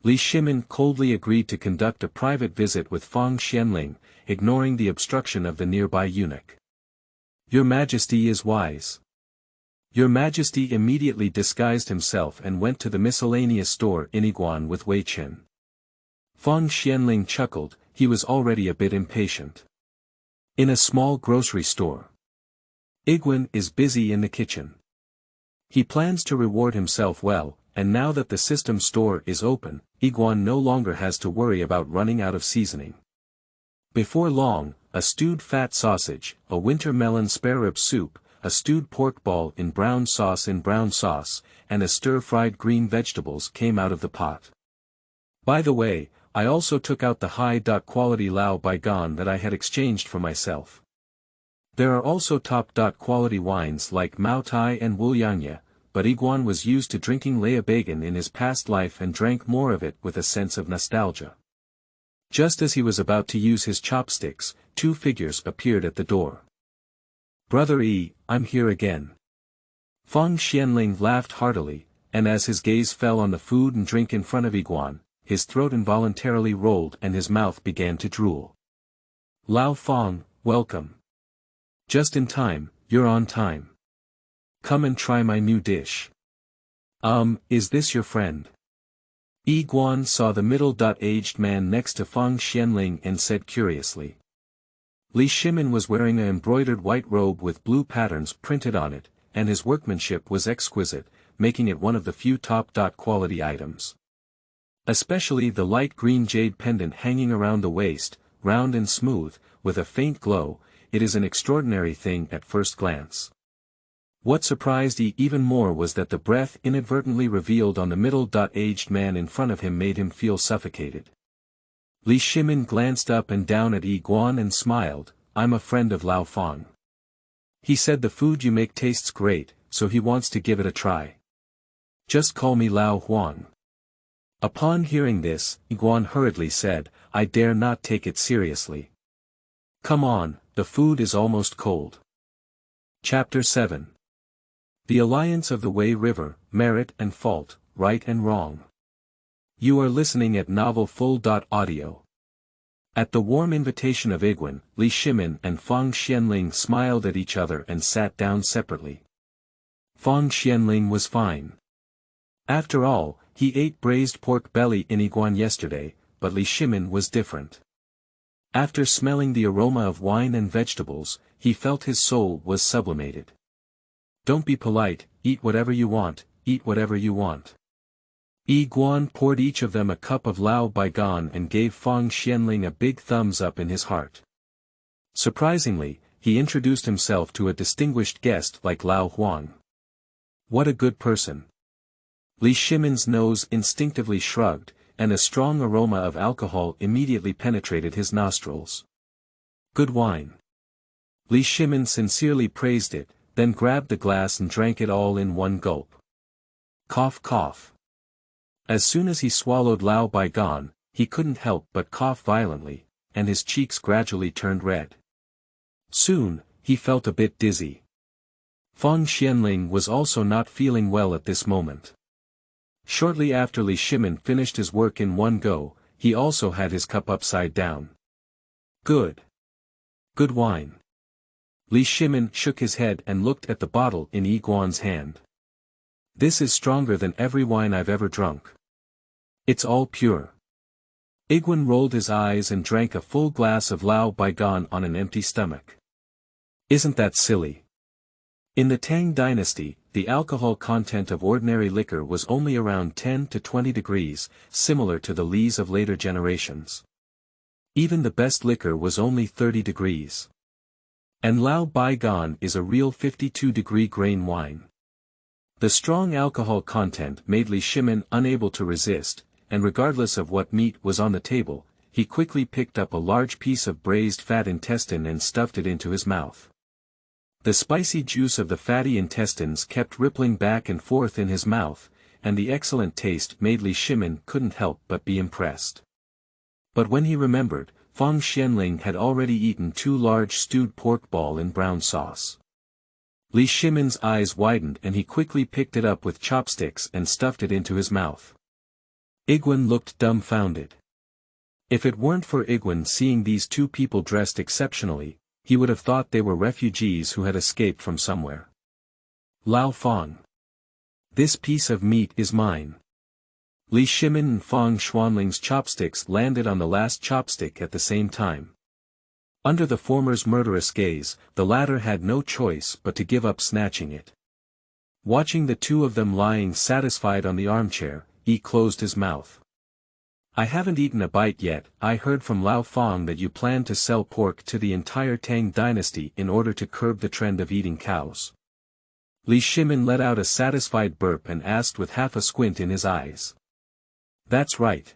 Li Shimin coldly agreed to conduct a private visit with Fang Xuanling, ignoring the obstruction of the nearby eunuch. Your Majesty is wise. Your Majesty immediately disguised himself and went to the miscellaneous store in Yiguan with Wei Qin. Fang Xuanling chuckled, he was already a bit impatient. In a small grocery store. Yiguan is busy in the kitchen. He plans to reward himself well, and now that the system store is open, Yiguan no longer has to worry about running out of seasoning. Before long, a stewed fat sausage, a winter melon spare rib soup, a stewed pork ball in brown sauce, and a stir-fried green vegetables came out of the pot. By the way, I also took out the high-quality Lao Baigan that I had exchanged for myself. There are also top-quality wines like Mao Tai and Wuliangye, but Yiguan was used to drinking Lea Bacon in his past life and drank more of it with a sense of nostalgia. Just as he was about to use his chopsticks, 2 figures appeared at the door. Brother Yi, I'm here again. Fang Xuanling laughed heartily, and as his gaze fell on the food and drink in front of Yiguan, his throat involuntarily rolled and his mouth began to drool. Lao Fang, welcome. Just in time, you're on time. Come and try my new dish. Is this your friend? Yiguan saw the middle-aged man next to Fang Xuanling and said curiously. Li Shimin was wearing an embroidered white robe with blue patterns printed on it, and his workmanship was exquisite, making it one of the few top-quality items. Especially the light green jade pendant hanging around the waist, round and smooth, with a faint glow, it is an extraordinary thing at first glance. What surprised E even more was that the breath inadvertently revealed on the middle-aged man in front of him made him feel suffocated. Li Shimin glanced up and down at Yi Guan and smiled. I'm a friend of Lao Fang. He said the food you make tastes great, so he wants to give it a try. Just call me Lao Huang. Upon hearing this, Yi Guan hurriedly said, I dare not take it seriously. Come on, the food is almost cold. Chapter 7. The Alliance of the Wei River, Merit and Fault, Right and Wrong. You are listening at novelfull.audio. At the warm invitation of Igwan, Li Shimin and Fang Xuanling smiled at each other and sat down separately. Fang Xuanling was fine. After all, he ate braised pork belly in Igwan yesterday, but Li Shimin was different. After smelling the aroma of wine and vegetables, he felt his soul was sublimated. Don't be polite, eat whatever you want, eat whatever you want. Yi Guan poured each of them a cup of Lao Baigan and gave Fang Xuanling a big thumbs up in his heart. Surprisingly, he introduced himself to a distinguished guest like Lao Huang. What a good person. Li Shimin's nose instinctively shrugged, and a strong aroma of alcohol immediately penetrated his nostrils. Good wine. Li Shimin sincerely praised it, then grabbed the glass and drank it all in one gulp. Cough cough. As soon as he swallowed Lao Baigan, he couldn't help but cough violently, and his cheeks gradually turned red. Soon, he felt a bit dizzy. Fang Xuanling was also not feeling well at this moment. Shortly after Li Shimin finished his work in one go, he also had his cup upside down. Good. Good wine. Li Shimin shook his head and looked at the bottle in Yi Guan's hand. This is stronger than every wine I've ever drunk. It's all pure. Igwan rolled his eyes and drank a full glass of Lao Baigan on an empty stomach. Isn't that silly? In the Tang Dynasty, the alcohol content of ordinary liquor was only around 10 to 20 degrees, similar to the Lis of later generations. Even the best liquor was only 30 degrees. And Lao Baigan is a real 52-degree grain wine. The strong alcohol content made Li Shimin unable to resist, and regardless of what meat was on the table, he quickly picked up a large piece of braised fat intestine and stuffed it into his mouth. The spicy juice of the fatty intestines kept rippling back and forth in his mouth, and the excellent taste made Li Shimin couldn't help but be impressed. But when he remembered, Fang Xuanling had already eaten 2 large stewed pork ball in brown sauce. Li Shimin's eyes widened and he quickly picked it up with chopsticks and stuffed it into his mouth. Igwan looked dumbfounded. If it weren't for Igwan seeing these 2 people dressed exceptionally, he would have thought they were refugees who had escaped from somewhere. Lao Fang. This piece of meat is mine. Li Shimin and Fang Xuanling's chopsticks landed on the last chopstick at the same time. Under the former's murderous gaze, the latter had no choice but to give up snatching it. Watching the 2 of them lying satisfied on the armchair, he closed his mouth. I haven't eaten a bite yet. I heard from Lao Fang that you plan to sell pork to the entire Tang Dynasty in order to curb the trend of eating cows. Li Shimin let out a satisfied burp and asked with half a squint in his eyes. That's right.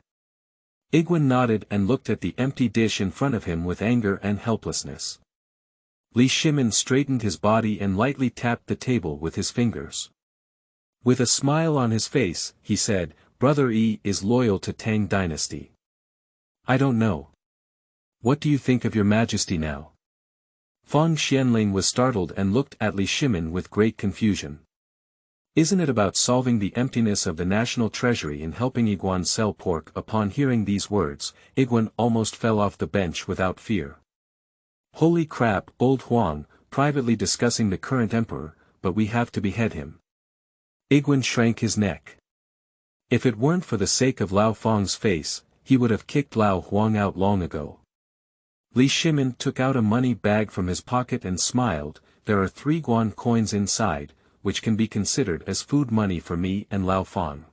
Igwan nodded and looked at the empty dish in front of him with anger and helplessness. Li Shimin straightened his body and lightly tapped the table with his fingers. With a smile on his face, he said, Brother Yi is loyal to Tang Dynasty. I don't know. What do you think of your majesty now? Fang Xuanling was startled and looked at Li Shimin with great confusion. Isn't it about solving the emptiness of the national treasury and helping Igwan sell pork? Upon hearing these words, Igwan almost fell off the bench without fear. Holy crap, old Huang, privately discussing the current emperor, but we have to behead him. Igwan shrank his neck. If it weren't for the sake of Lao Fang's face, he would have kicked Lao Huang out long ago. Li Shimin took out a money bag from his pocket and smiled. There are 3 guan coins inside, which can be considered as food money for me and Lao Fang.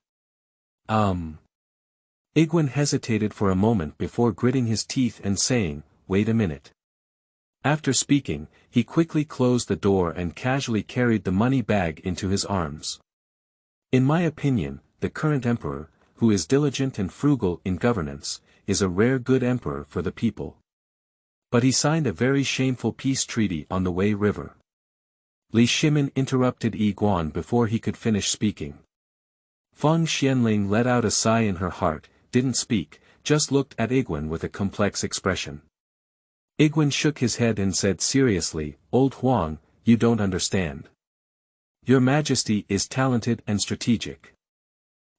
Igwan hesitated for a moment before gritting his teeth and saying, wait a minute. After speaking, he quickly closed the door and casually carried the money bag into his arms. In my opinion, the current emperor, who is diligent and frugal in governance, is a rare good emperor for the people. But he signed a very shameful peace treaty on the Wei River. Li Shimin interrupted Yi Guan before he could finish speaking. Fang Xuanling let out a sigh in her heart, didn't speak, just looked at Igwen with a complex expression. Igwen shook his head and said seriously, "Old Huang, you don't understand. Your Majesty is talented and strategic.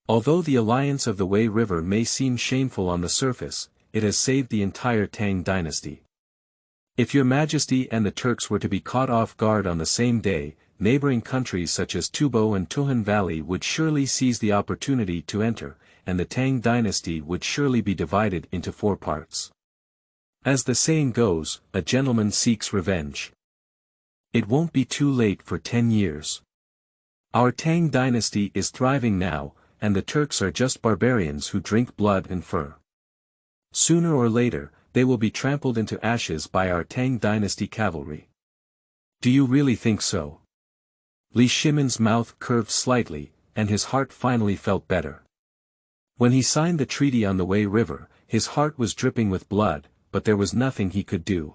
Although the alliance of the Wei River may seem shameful on the surface, it has saved the entire Tang Dynasty. If your Majesty and the Turks were to be caught off guard on the same day, neighboring countries such as Tubo and Tuhan Valley would surely seize the opportunity to enter, and the Tang Dynasty would surely be divided into 4 parts. As the saying goes, a gentleman seeks revenge. It won't be too late for 10 years. Our Tang Dynasty is thriving now, and the Turks are just barbarians who drink blood and fur. Sooner or later, they will be trampled into ashes by our Tang Dynasty cavalry. Do you really think so?" Li Shimin's mouth curved slightly, and his heart finally felt better. When he signed the treaty on the Wei River, his heart was dripping with blood, but there was nothing he could do.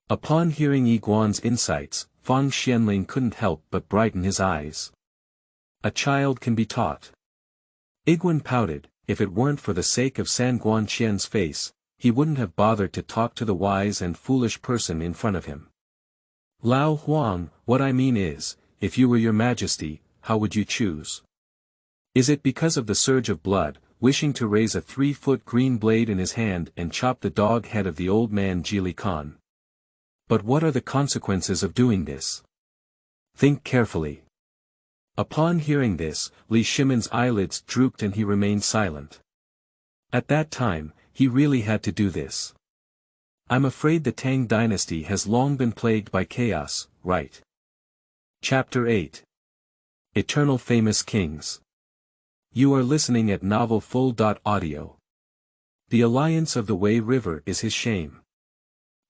Upon hearing Yi Guan's insights, Fang Xuanling couldn't help but brighten his eyes. A child can be taught. Igwen pouted. If it weren't for the sake of San Guanqian's face, he wouldn't have bothered to talk to the wise and foolish person in front of him. "Lao Huang, what I mean is, if you were your Majesty, how would you choose? Is it because of the surge of blood, wishing to raise a 3-foot green blade in his hand and chop the dog head of the old man Jili Khan? But what are the consequences of doing this? Think carefully." Upon hearing this, Li Shimin's eyelids drooped and he remained silent. At that time, he really had to do this. "I'm afraid the Tang Dynasty has long been plagued by chaos, right?" Chapter 8. Eternal Famous Kings. You are listening at mouthful.audio. The alliance of the Wei River is his shame.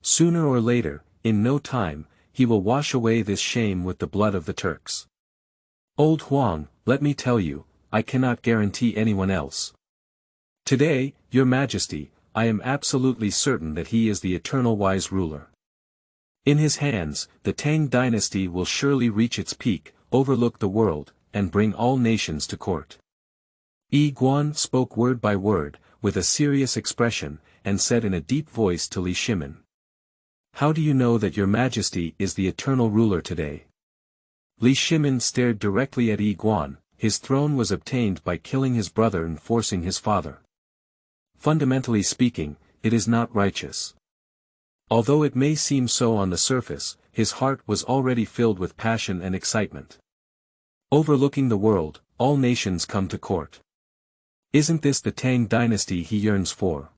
Sooner or later, in no time, he will wash away this shame with the blood of the Turks. Old Huang, let me tell you, I cannot guarantee anyone else. Today, your Majesty, I am absolutely certain that he is the eternal wise ruler. In his hands, the Tang Dynasty will surely reach its peak, overlook the world, and bring all nations to court. Yi Guan spoke word by word, with a serious expression, and said in a deep voice to Li Shimin. "How do you know that your Majesty is the eternal ruler today?" Li Shimin stared directly at Yi Guan. His throne was obtained by killing his brother and forcing his father. Fundamentally speaking, it is not righteous. Although it may seem so on the surface, his heart was already filled with passion and excitement. Overlooking the world, all nations come to court. Isn't this the Tang Dynasty he yearns for?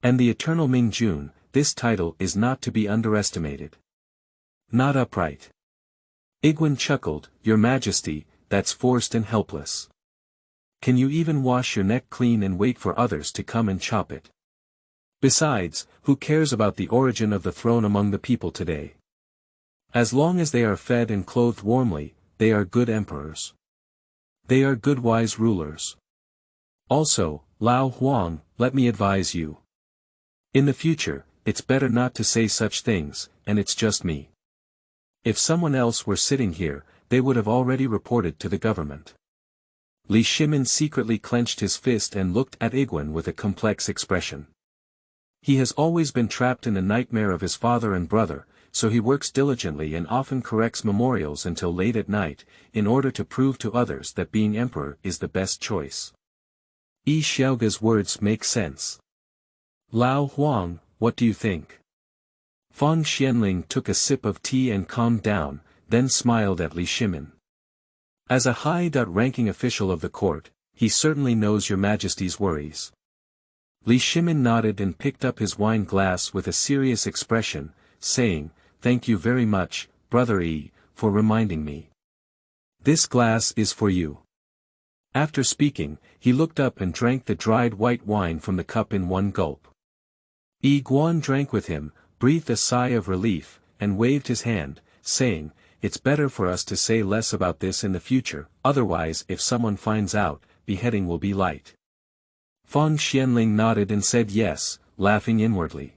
And the eternal Ming Jun, this title is not to be underestimated. Not upright. Igwen chuckled, "Your Majesty, that's forced and helpless. Can you even wash your neck clean and wait for others to come and chop it? Besides, who cares about the origin of the throne among the people today? As long as they are fed and clothed warmly, they are good emperors. They are good wise rulers. Also, Lao Huang, let me advise you. In the future, it's better not to say such things, and it's just me. If someone else were sitting here, they would have already reported to the government." Li Shimin secretly clenched his fist and looked at Igwen with a complex expression. He has always been trapped in a nightmare of his father and brother, so he works diligently and often corrects memorials until late at night, in order to prove to others that being emperor is the best choice. Yi Xiaoge's words make sense. Lao Huang, what do you think? Fang Xuanling took a sip of tea and calmed down, then smiled at Li Shimin. As a high-ranking official of the court, he certainly knows your Majesty's worries. Li Shimin nodded and picked up his wine glass with a serious expression, saying, "Thank you very much, Brother Yi, for reminding me. This glass is for you." After speaking, he looked up and drank the dried white wine from the cup in one gulp. Yi Guan drank with him, breathed a sigh of relief, and waved his hand, saying, "It's better for us to say less about this in the future, otherwise if someone finds out, beheading will be light." Fang Xuanling nodded and said yes, laughing inwardly.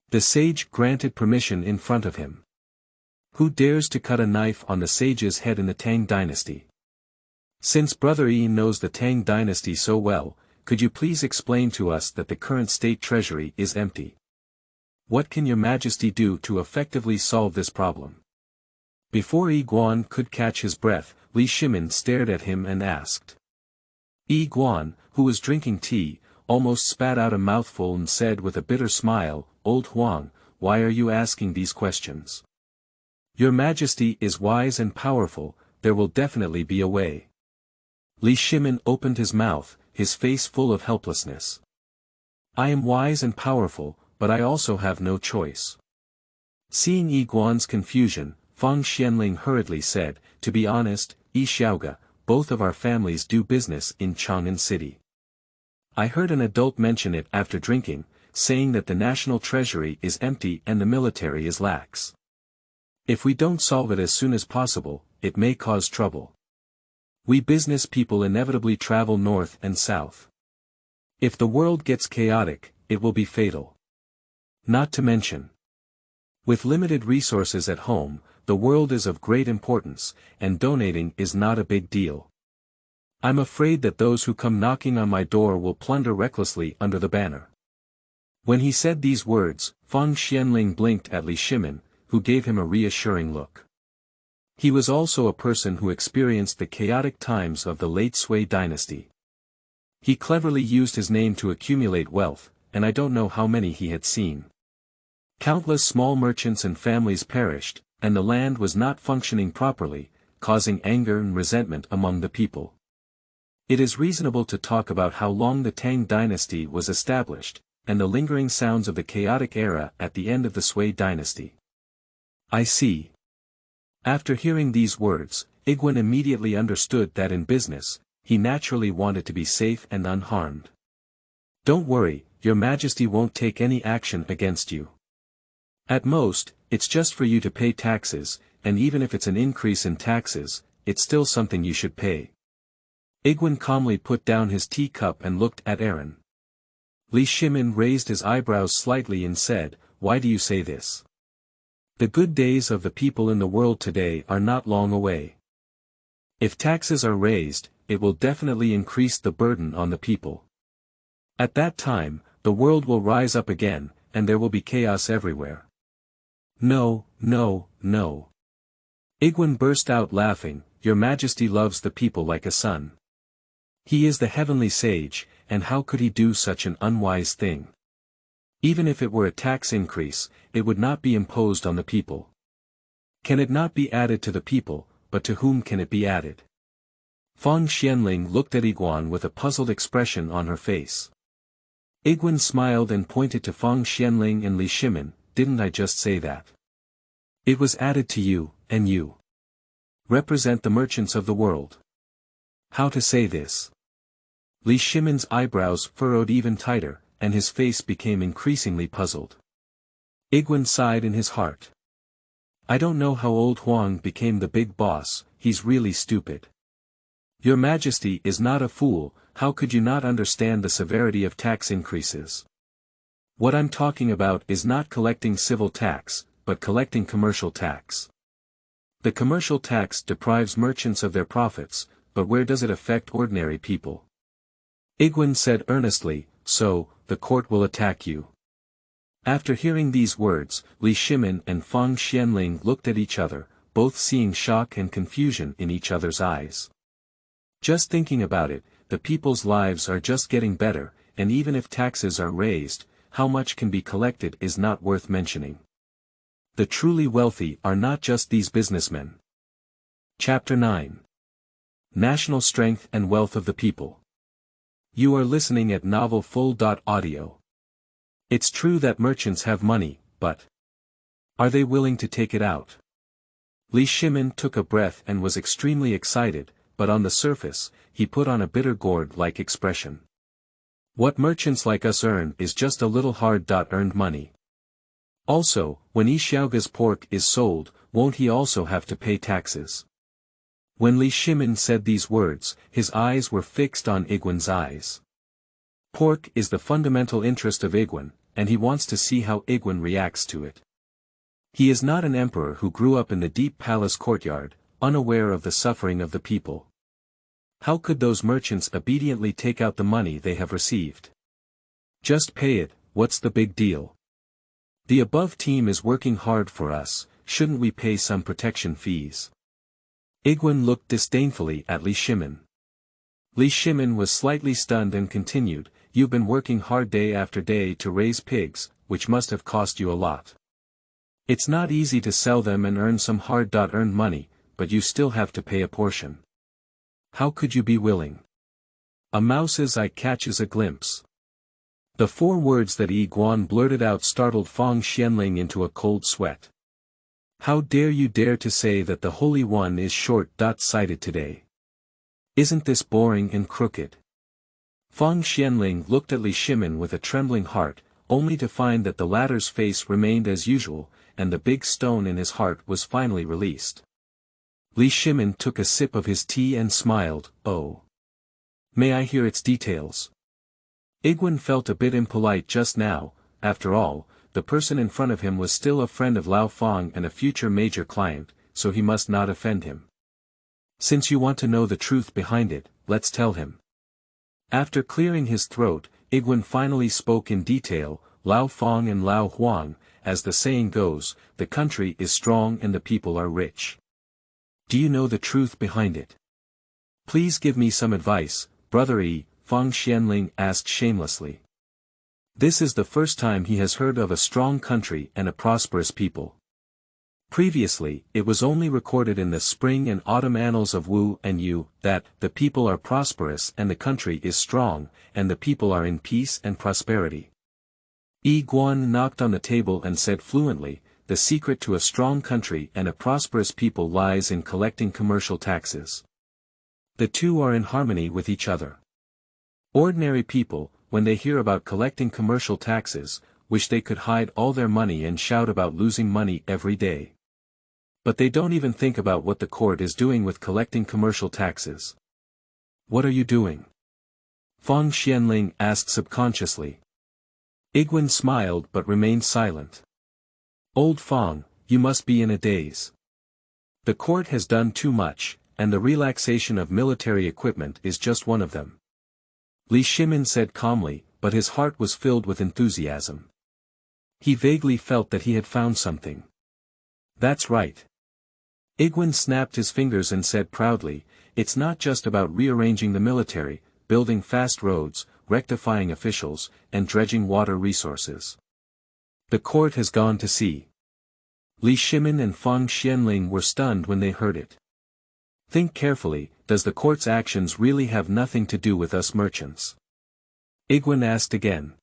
The sage granted permission in front of him. Who dares to cut a knife on the sage's head in the Tang Dynasty? Since Brother Yi knows the Tang Dynasty so well, could you please explain to us that the current state treasury is empty? What can your majesty do to effectively solve this problem? Before Yi Guan could catch his breath, Li Shimin stared at him and asked. Yi Guan, who was drinking tea, almost spat out a mouthful and said with a bitter smile, "Old Huang, why are you asking these questions? Your majesty is wise and powerful, there will definitely be a way." Li Shimin opened his mouth, his face full of helplessness. "I am wise and powerful, but I also have no choice." Seeing Yi Guan's confusion, Fang Xuanling hurriedly said, "To be honest, Yi Xiaoga, both of our families do business in Chang'an City. I heard an adult mention it after drinking, saying that the national treasury is empty and the military is lax. If we don't solve it as soon as possible, it may cause trouble. We business people inevitably travel north and south. If the world gets chaotic, it will be fatal. Not to mention, with limited resources at home, the world is of great importance, and donating is not a big deal. I'm afraid that those who come knocking on my door will plunder recklessly under the banner." When he said these words, Fang Xuanling blinked at Li Shimin, who gave him a reassuring look. He was also a person who experienced the chaotic times of the late Sui dynasty. He cleverly used his name to accumulate wealth, and I don't know how many he had seen. Countless small merchants and families perished, and the land was not functioning properly, causing anger and resentment among the people. It is reasonable to talk about how long the Tang Dynasty was established, and the lingering sounds of the chaotic era at the end of the Sui dynasty. I see. After hearing these words, Igwan immediately understood that in business, he naturally wanted to be safe and unharmed. "Don't worry, your majesty won't take any action against you. At most, it's just for you to pay taxes, and even if it's an increase in taxes, it's still something you should pay." Igwan calmly put down his teacup and looked at Aaron. Li Shimin raised his eyebrows slightly and said, "Why do you say this? The good days of the people in the world today are not long away. If taxes are raised, it will definitely increase the burden on the people. At that time, the world will rise up again, and there will be chaos everywhere." "No, no, no." Igwan burst out laughing, "Your Majesty loves the people like a son. He is the heavenly sage, and how could he do such an unwise thing? Even if it were a tax increase, it would not be imposed on the people. Can it not be added to the people, but to whom can it be added?" Fang Xuanling looked at Igwan with a puzzled expression on her face. Igwan smiled and pointed to Fang Xuanling and Li Shimin, "Didn't I just say that? It was added to you, and you represent the merchants of the world. How to say this?" Li Shimin's eyebrows furrowed even tighter, and his face became increasingly puzzled. Igwan sighed in his heart. "I don't know how old Huang became the big boss, he's really stupid. Your Majesty is not a fool, how could you not understand the severity of tax increases? What I'm talking about is not collecting civil tax, but collecting commercial tax. The commercial tax deprives merchants of their profits, but where does it affect ordinary people?" Igwan said earnestly, "So, the court will attack you." After hearing these words, Li Shimin and Fang Xuanling looked at each other, both seeing shock and confusion in each other's eyes. Just thinking about it, the people's lives are just getting better, and even if taxes are raised, how much can be collected is not worth mentioning. The truly wealthy are not just these businessmen. Chapter 9. National Strength and Wealth of the People. You are listening at mouthful.audio. It's true that merchants have money, but are they willing to take it out? Li Shimin took a breath and was extremely excited, but on the surface, he put on a bitter gourd-like expression. What merchants like us earn is just a little hard-earned money. Also, when Yi Xiaoga's pork is sold, won't he also have to pay taxes? When Li Shimin said these words, his eyes were fixed on Igwan's eyes. Pork is the fundamental interest of Igwan, and he wants to see how Igwan reacts to it. He is not an emperor who grew up in the deep palace courtyard, unaware of the suffering of the people. How could those merchants obediently take out the money they have received? Just pay it, what's the big deal? The above team is working hard for us, shouldn't we pay some protection fees? Igwan looked disdainfully at Li Shimin. Li Shimin was slightly stunned and continued, "You've been working hard day after day to raise pigs, which must have cost you a lot. It's not easy to sell them and earn some hard-earned money, but you still have to pay a portion. How could you be willing? A mouse's eye catches a glimpse." The 4 words that Igwan blurted out startled Fang Xuanling into a cold sweat. How dare you dare to say that the Holy One is short-sighted today? Isn't this boring and crooked? Fang Xuanling looked at Li Shimin with a trembling heart, only to find that the latter's face remained as usual, and the big stone in his heart was finally released. Li Shimin took a sip of his tea and smiled, "Oh. May I hear its details?" Igwan felt a bit impolite just now. After all, the person in front of him was still a friend of Lao Fang and a future major client, so he must not offend him. "Since you want to know the truth behind it, let's tell him." After clearing his throat, Igwan finally spoke in detail. "Lao Fang and Lao Huang, as the saying goes, the country is strong and the people are rich. Do you know the truth behind it? Please give me some advice, Brother E," Fang Xuanling asked shamelessly. This is the first time he has heard of a strong country and a prosperous people. Previously, it was only recorded in the spring and autumn annals of Wu and Yu, that the people are prosperous and the country is strong, and the people are in peace and prosperity. Igwan knocked on the table and said fluently, "The secret to a strong country and a prosperous people lies in collecting commercial taxes. The two are in harmony with each other. Ordinary people, when they hear about collecting commercial taxes, wish they could hide all their money and shout about losing money every day. But they don't even think about what the court is doing with collecting commercial taxes." "What are you doing?" Fang Xuanling asked subconsciously. Igwan smiled but remained silent. "Old Fang, you must be in a daze. The court has done too much, and the relaxation of military equipment is just one of them." Li Shimin said calmly, but his heart was filled with enthusiasm. He vaguely felt that he had found something. "That's right." Igwan snapped his fingers and said proudly, "It's not just about rearranging the military, building fast roads, rectifying officials, and dredging water resources. The court has gone to sea." Li Shimin and Fang Xuanling were stunned when they heard it. "Think carefully, does the court's actions really have nothing to do with us merchants?" Igwan asked again.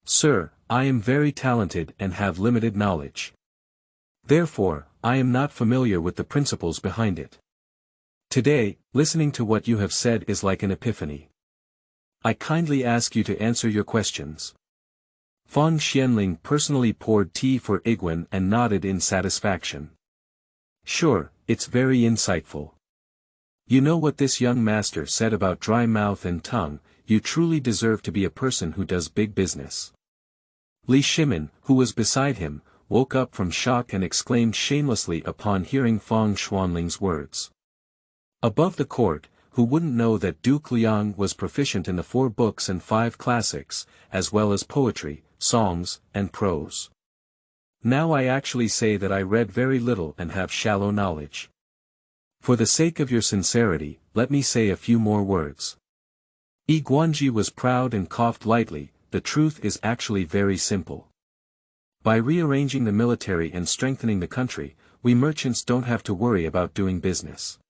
"Sir, I am very talented and have limited knowledge. Therefore, I am not familiar with the principles behind it. Today, listening to what you have said is like an epiphany. I kindly ask you to answer your questions." Fang Xuanling personally poured tea for Igwan and nodded in satisfaction. "Sure, it's very insightful. You know what this young master said about dry mouth and tongue, you truly deserve to be a person who does big business." Li Shimin, who was beside him, woke up from shock and exclaimed shamelessly upon hearing Fang Xuanling's words. Above the court, who wouldn't know that Duke Liang was proficient in the 4 books and 5 classics, as well as poetry, songs, and prose. Now I actually say that I read very little and have shallow knowledge. For the sake of your sincerity, let me say a few more words. Guanji was proud and coughed lightly. The truth is actually very simple. By rearranging the military and strengthening the country, we merchants don't have to worry about doing business.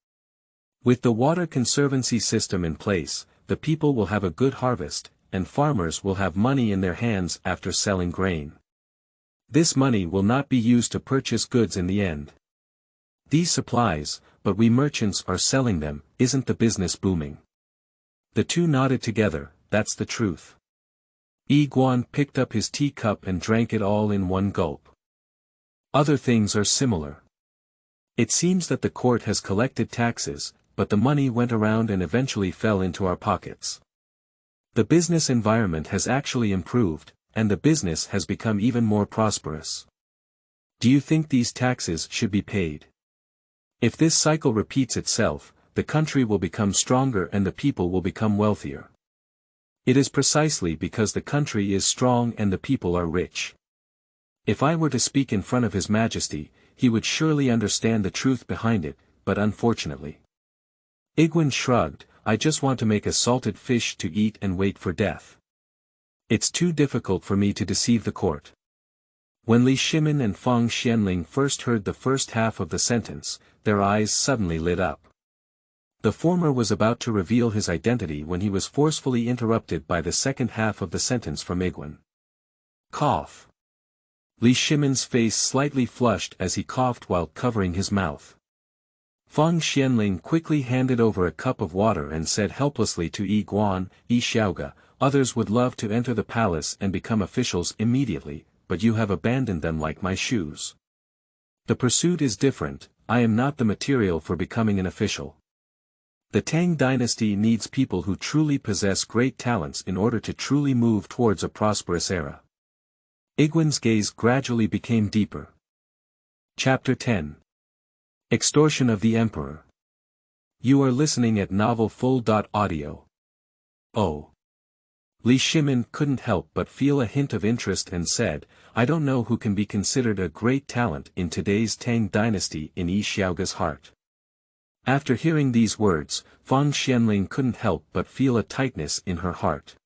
With the water conservancy system in place, the people will have a good harvest, and farmers will have money in their hands after selling grain. This money will not be used to purchase goods in the end. These supplies, but we merchants are selling them, isn't the business booming? The two nodded together, that's the truth. Guan picked up his teacup and drank it all in one gulp. Other things are similar. It seems that the court has collected taxes, but the money went around and eventually fell into our pockets. The business environment has actually improved, and the business has become even more prosperous. Do you think these taxes should be paid? If this cycle repeats itself, the country will become stronger and the people will become wealthier. It is precisely because the country is strong and the people are rich. If I were to speak in front of His Majesty, he would surely understand the truth behind it, but unfortunately. Igwan shrugged, I just want to make a salted fish to eat and wait for death. It's too difficult for me to deceive the court. When Li Shimin and Fang Xuanling first heard the first half of the sentence, their eyes suddenly lit up. The former was about to reveal his identity when he was forcefully interrupted by the second half of the sentence from Igwan. Cough. Li Shimin's face slightly flushed as he coughed while covering his mouth. Fang Xuanling quickly handed over a cup of water and said helplessly to Igwan, Xiaoga, others would love to enter the palace and become officials immediately, but you have abandoned them like my shoes. The pursuit is different, I am not the material for becoming an official. The Tang Dynasty needs people who truly possess great talents in order to truly move towards a prosperous era. Igwan's gaze gradually became deeper. Chapter 10. Extortion of the Emperor. You are listening at mouthful.audio. Oh. Li Shimin couldn't help but feel a hint of interest and said, I don't know who can be considered a great talent in today's Tang Dynasty in Xiaoga's heart. After hearing these words, Fang Xuanling couldn't help but feel a tightness in her heart.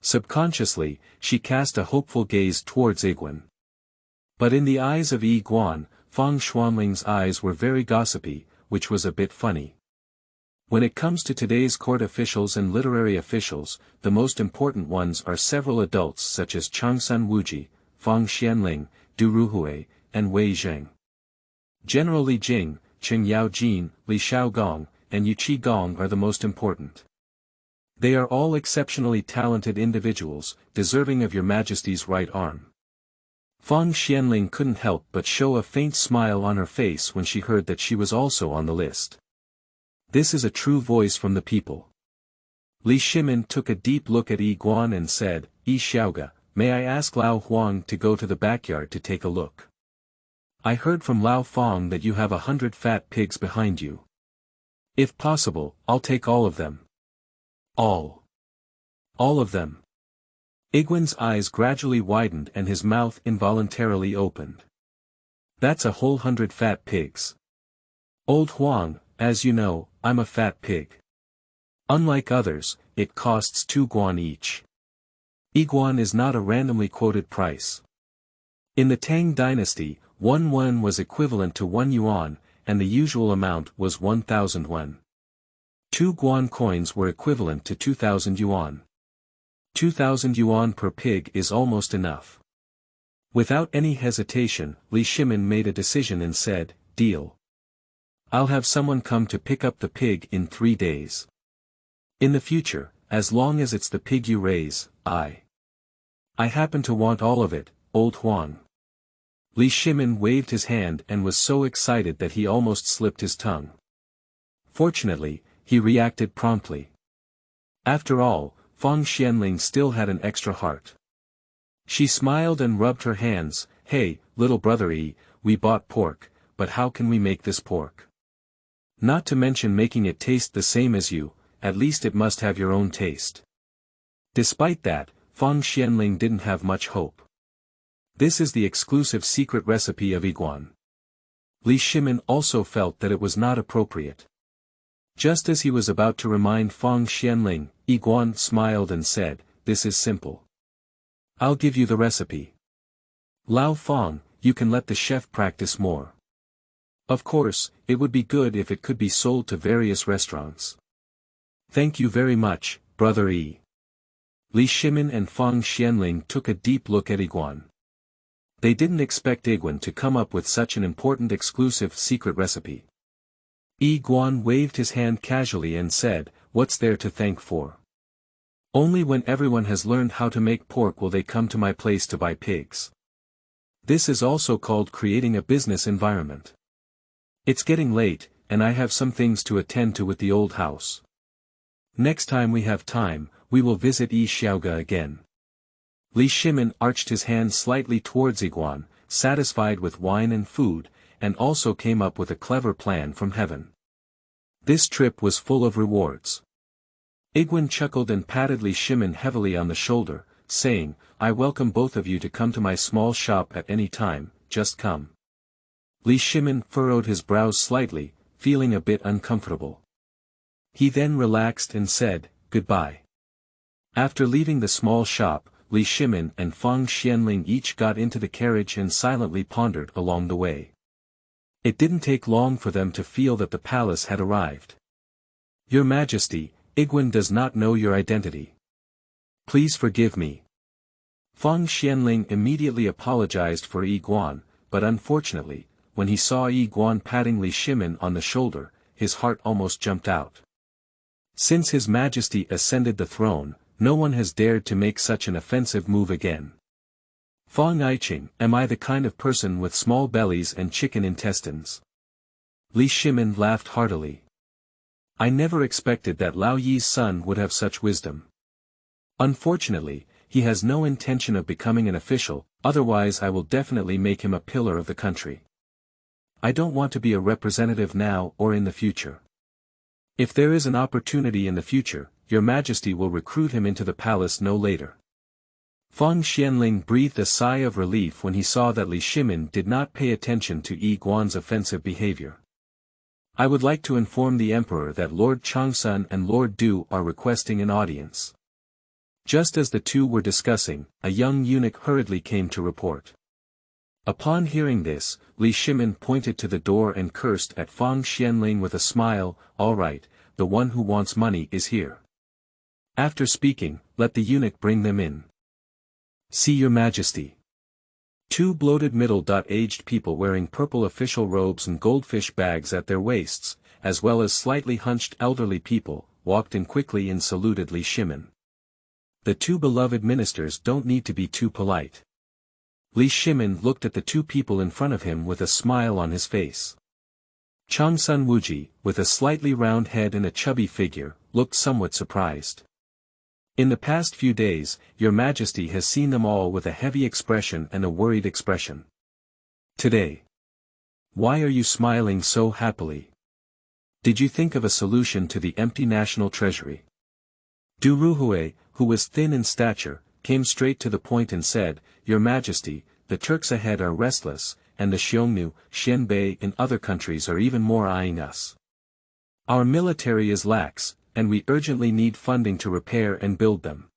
Subconsciously, she cast a hopeful gaze towards Igwan. But in the eyes of Igwan, Fang Xuanling's eyes were very gossipy, which was a bit funny. When it comes to today's court officials and literary officials, the most important ones are several adults such as Changsun Wuji, Fang Xuanling, Du Ruhui, and Wei Zheng. General Li Jing, Qing Yaojin, Li Shaogong, and Yu Qigong are the most important. They are all exceptionally talented individuals, deserving of your Majesty's right arm. Fang Xuanling couldn't help but show a faint smile on her face when she heard that she was also on the list. This is a true voice from the people. Li Shimin took a deep look at Igwan and said, Xiaoga, may I ask Lao Huang to go to the backyard to take a look? I heard from Lao Fang that you have 100 fat pigs behind you. If possible, I'll take all of them. All of them. Igwan's eyes gradually widened and his mouth involuntarily opened. That's a whole 100 fat pigs. Old Huang, as you know, I'm a fat pig. Unlike others, it costs 2 guan each. Igwan is not a randomly quoted price. In the Tang Dynasty, 1 yuan was equivalent to 1 yuan, and the usual amount was 1,000 yuan. 2 guan coins were equivalent to 2,000 yuan. 2,000 yuan per pig is almost enough. Without any hesitation, Li Shimin made a decision and said, deal. I'll have someone come to pick up the pig in 3 days. In the future, as long as it's the pig you raise, I happen to want all of it, old Huang. Li Shimin waved his hand and was so excited that he almost slipped his tongue. Fortunately, he reacted promptly. After all, Fang Xuanling still had an extra heart. She smiled and rubbed her hands, hey, little brother E, we bought pork, but how can we make this pork? Not to mention making it taste the same as you, at least it must have your own taste. Despite that, Fang Xuanling didn't have much hope. This is the exclusive secret recipe of Igwan. Li Shimin also felt that it was not appropriate. Just as he was about to remind Fang Xuanling, Igwan smiled and said, this is simple. I'll give you the recipe. Lao Fang, you can let the chef practice more. Of course, it would be good if it could be sold to various restaurants. Thank you very much, brother E. Li Shimin and Fang Xuanling took a deep look at Igwan. They didn't expect Igwan to come up with such an important exclusive secret recipe. Igwan waved his hand casually and said, what's there to thank for? Only when everyone has learned how to make pork will they come to my place to buy pigs. This is also called creating a business environment. It's getting late, and I have some things to attend to with the old house. Next time we have time, we will visit Xiaoga again. Li Shimin arched his hand slightly towards Iguan, satisfied with wine and food, and also came up with a clever plan from heaven. This trip was full of rewards. Iguan chuckled and patted Li Shimin heavily on the shoulder, saying, I welcome both of you to come to my small shop at any time, just come. Li Shimin furrowed his brows slightly, feeling a bit uncomfortable. He then relaxed and said, goodbye. After leaving the small shop, Li Shimin and Fang Xuanling each got into the carriage and silently pondered along the way. It didn't take long for them to feel that the palace had arrived. Your Majesty, Iguan does not know your identity. Please forgive me. Fang Xuanling immediately apologized for Iguan, but unfortunately, when he saw Iguan patting Li Shimin on the shoulder, his heart almost jumped out. Since His Majesty ascended the throne, no one has dared to make such an offensive move again. Fang Iching, am I the kind of person with small bellies and chicken intestines? Li Shimin laughed heartily. I never expected that Lao Yi's son would have such wisdom. Unfortunately, he has no intention of becoming an official, otherwise I will definitely make him a pillar of the country. I don't want to be a representative now or in the future. If there is an opportunity in the future, Your Majesty will recruit him into the palace no later. Fang Xuanling breathed a sigh of relief when he saw that Li Shimin did not pay attention to Iguan's offensive behavior. I would like to inform the Emperor that Lord Changsun and Lord Du are requesting an audience. Just as the two were discussing, a young eunuch hurriedly came to report. Upon hearing this, Li Shimin pointed to the door and cursed at Fang Xuanling with a smile, all right, the one who wants money is here. After speaking, let the eunuch bring them in. See Your Majesty. Two bloated middle-aged people wearing purple official robes and goldfish bags at their waists, as well as slightly hunched elderly people, walked in quickly and saluted Li Shimin. The two beloved ministers don't need to be too polite. Li Shimin looked at the two people in front of him with a smile on his face. Changsun Wuji, with a slightly round head and a chubby figure, looked somewhat surprised. In the past few days, Your Majesty has seen them all with a heavy expression and a worried expression. Today. Why are you smiling so happily? Did you think of a solution to the empty national treasury? Du Ruhui, who was thin in stature, came straight to the point and said, Your Majesty, the Turks ahead are restless, and the Xiongnu, Xianbei in other countries are even more eyeing us. Our military is lax, and we urgently need funding to repair and build them.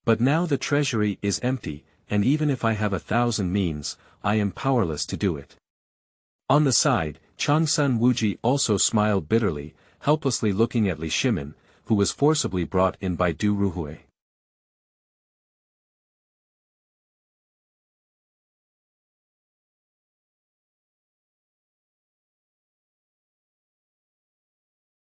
But now the treasury is empty, and even if I have 1,000 means, I am powerless to do it. On the side, Changsun Wuji also smiled bitterly, helplessly looking at Li Shimin, who was forcibly brought in by Du Ruhui.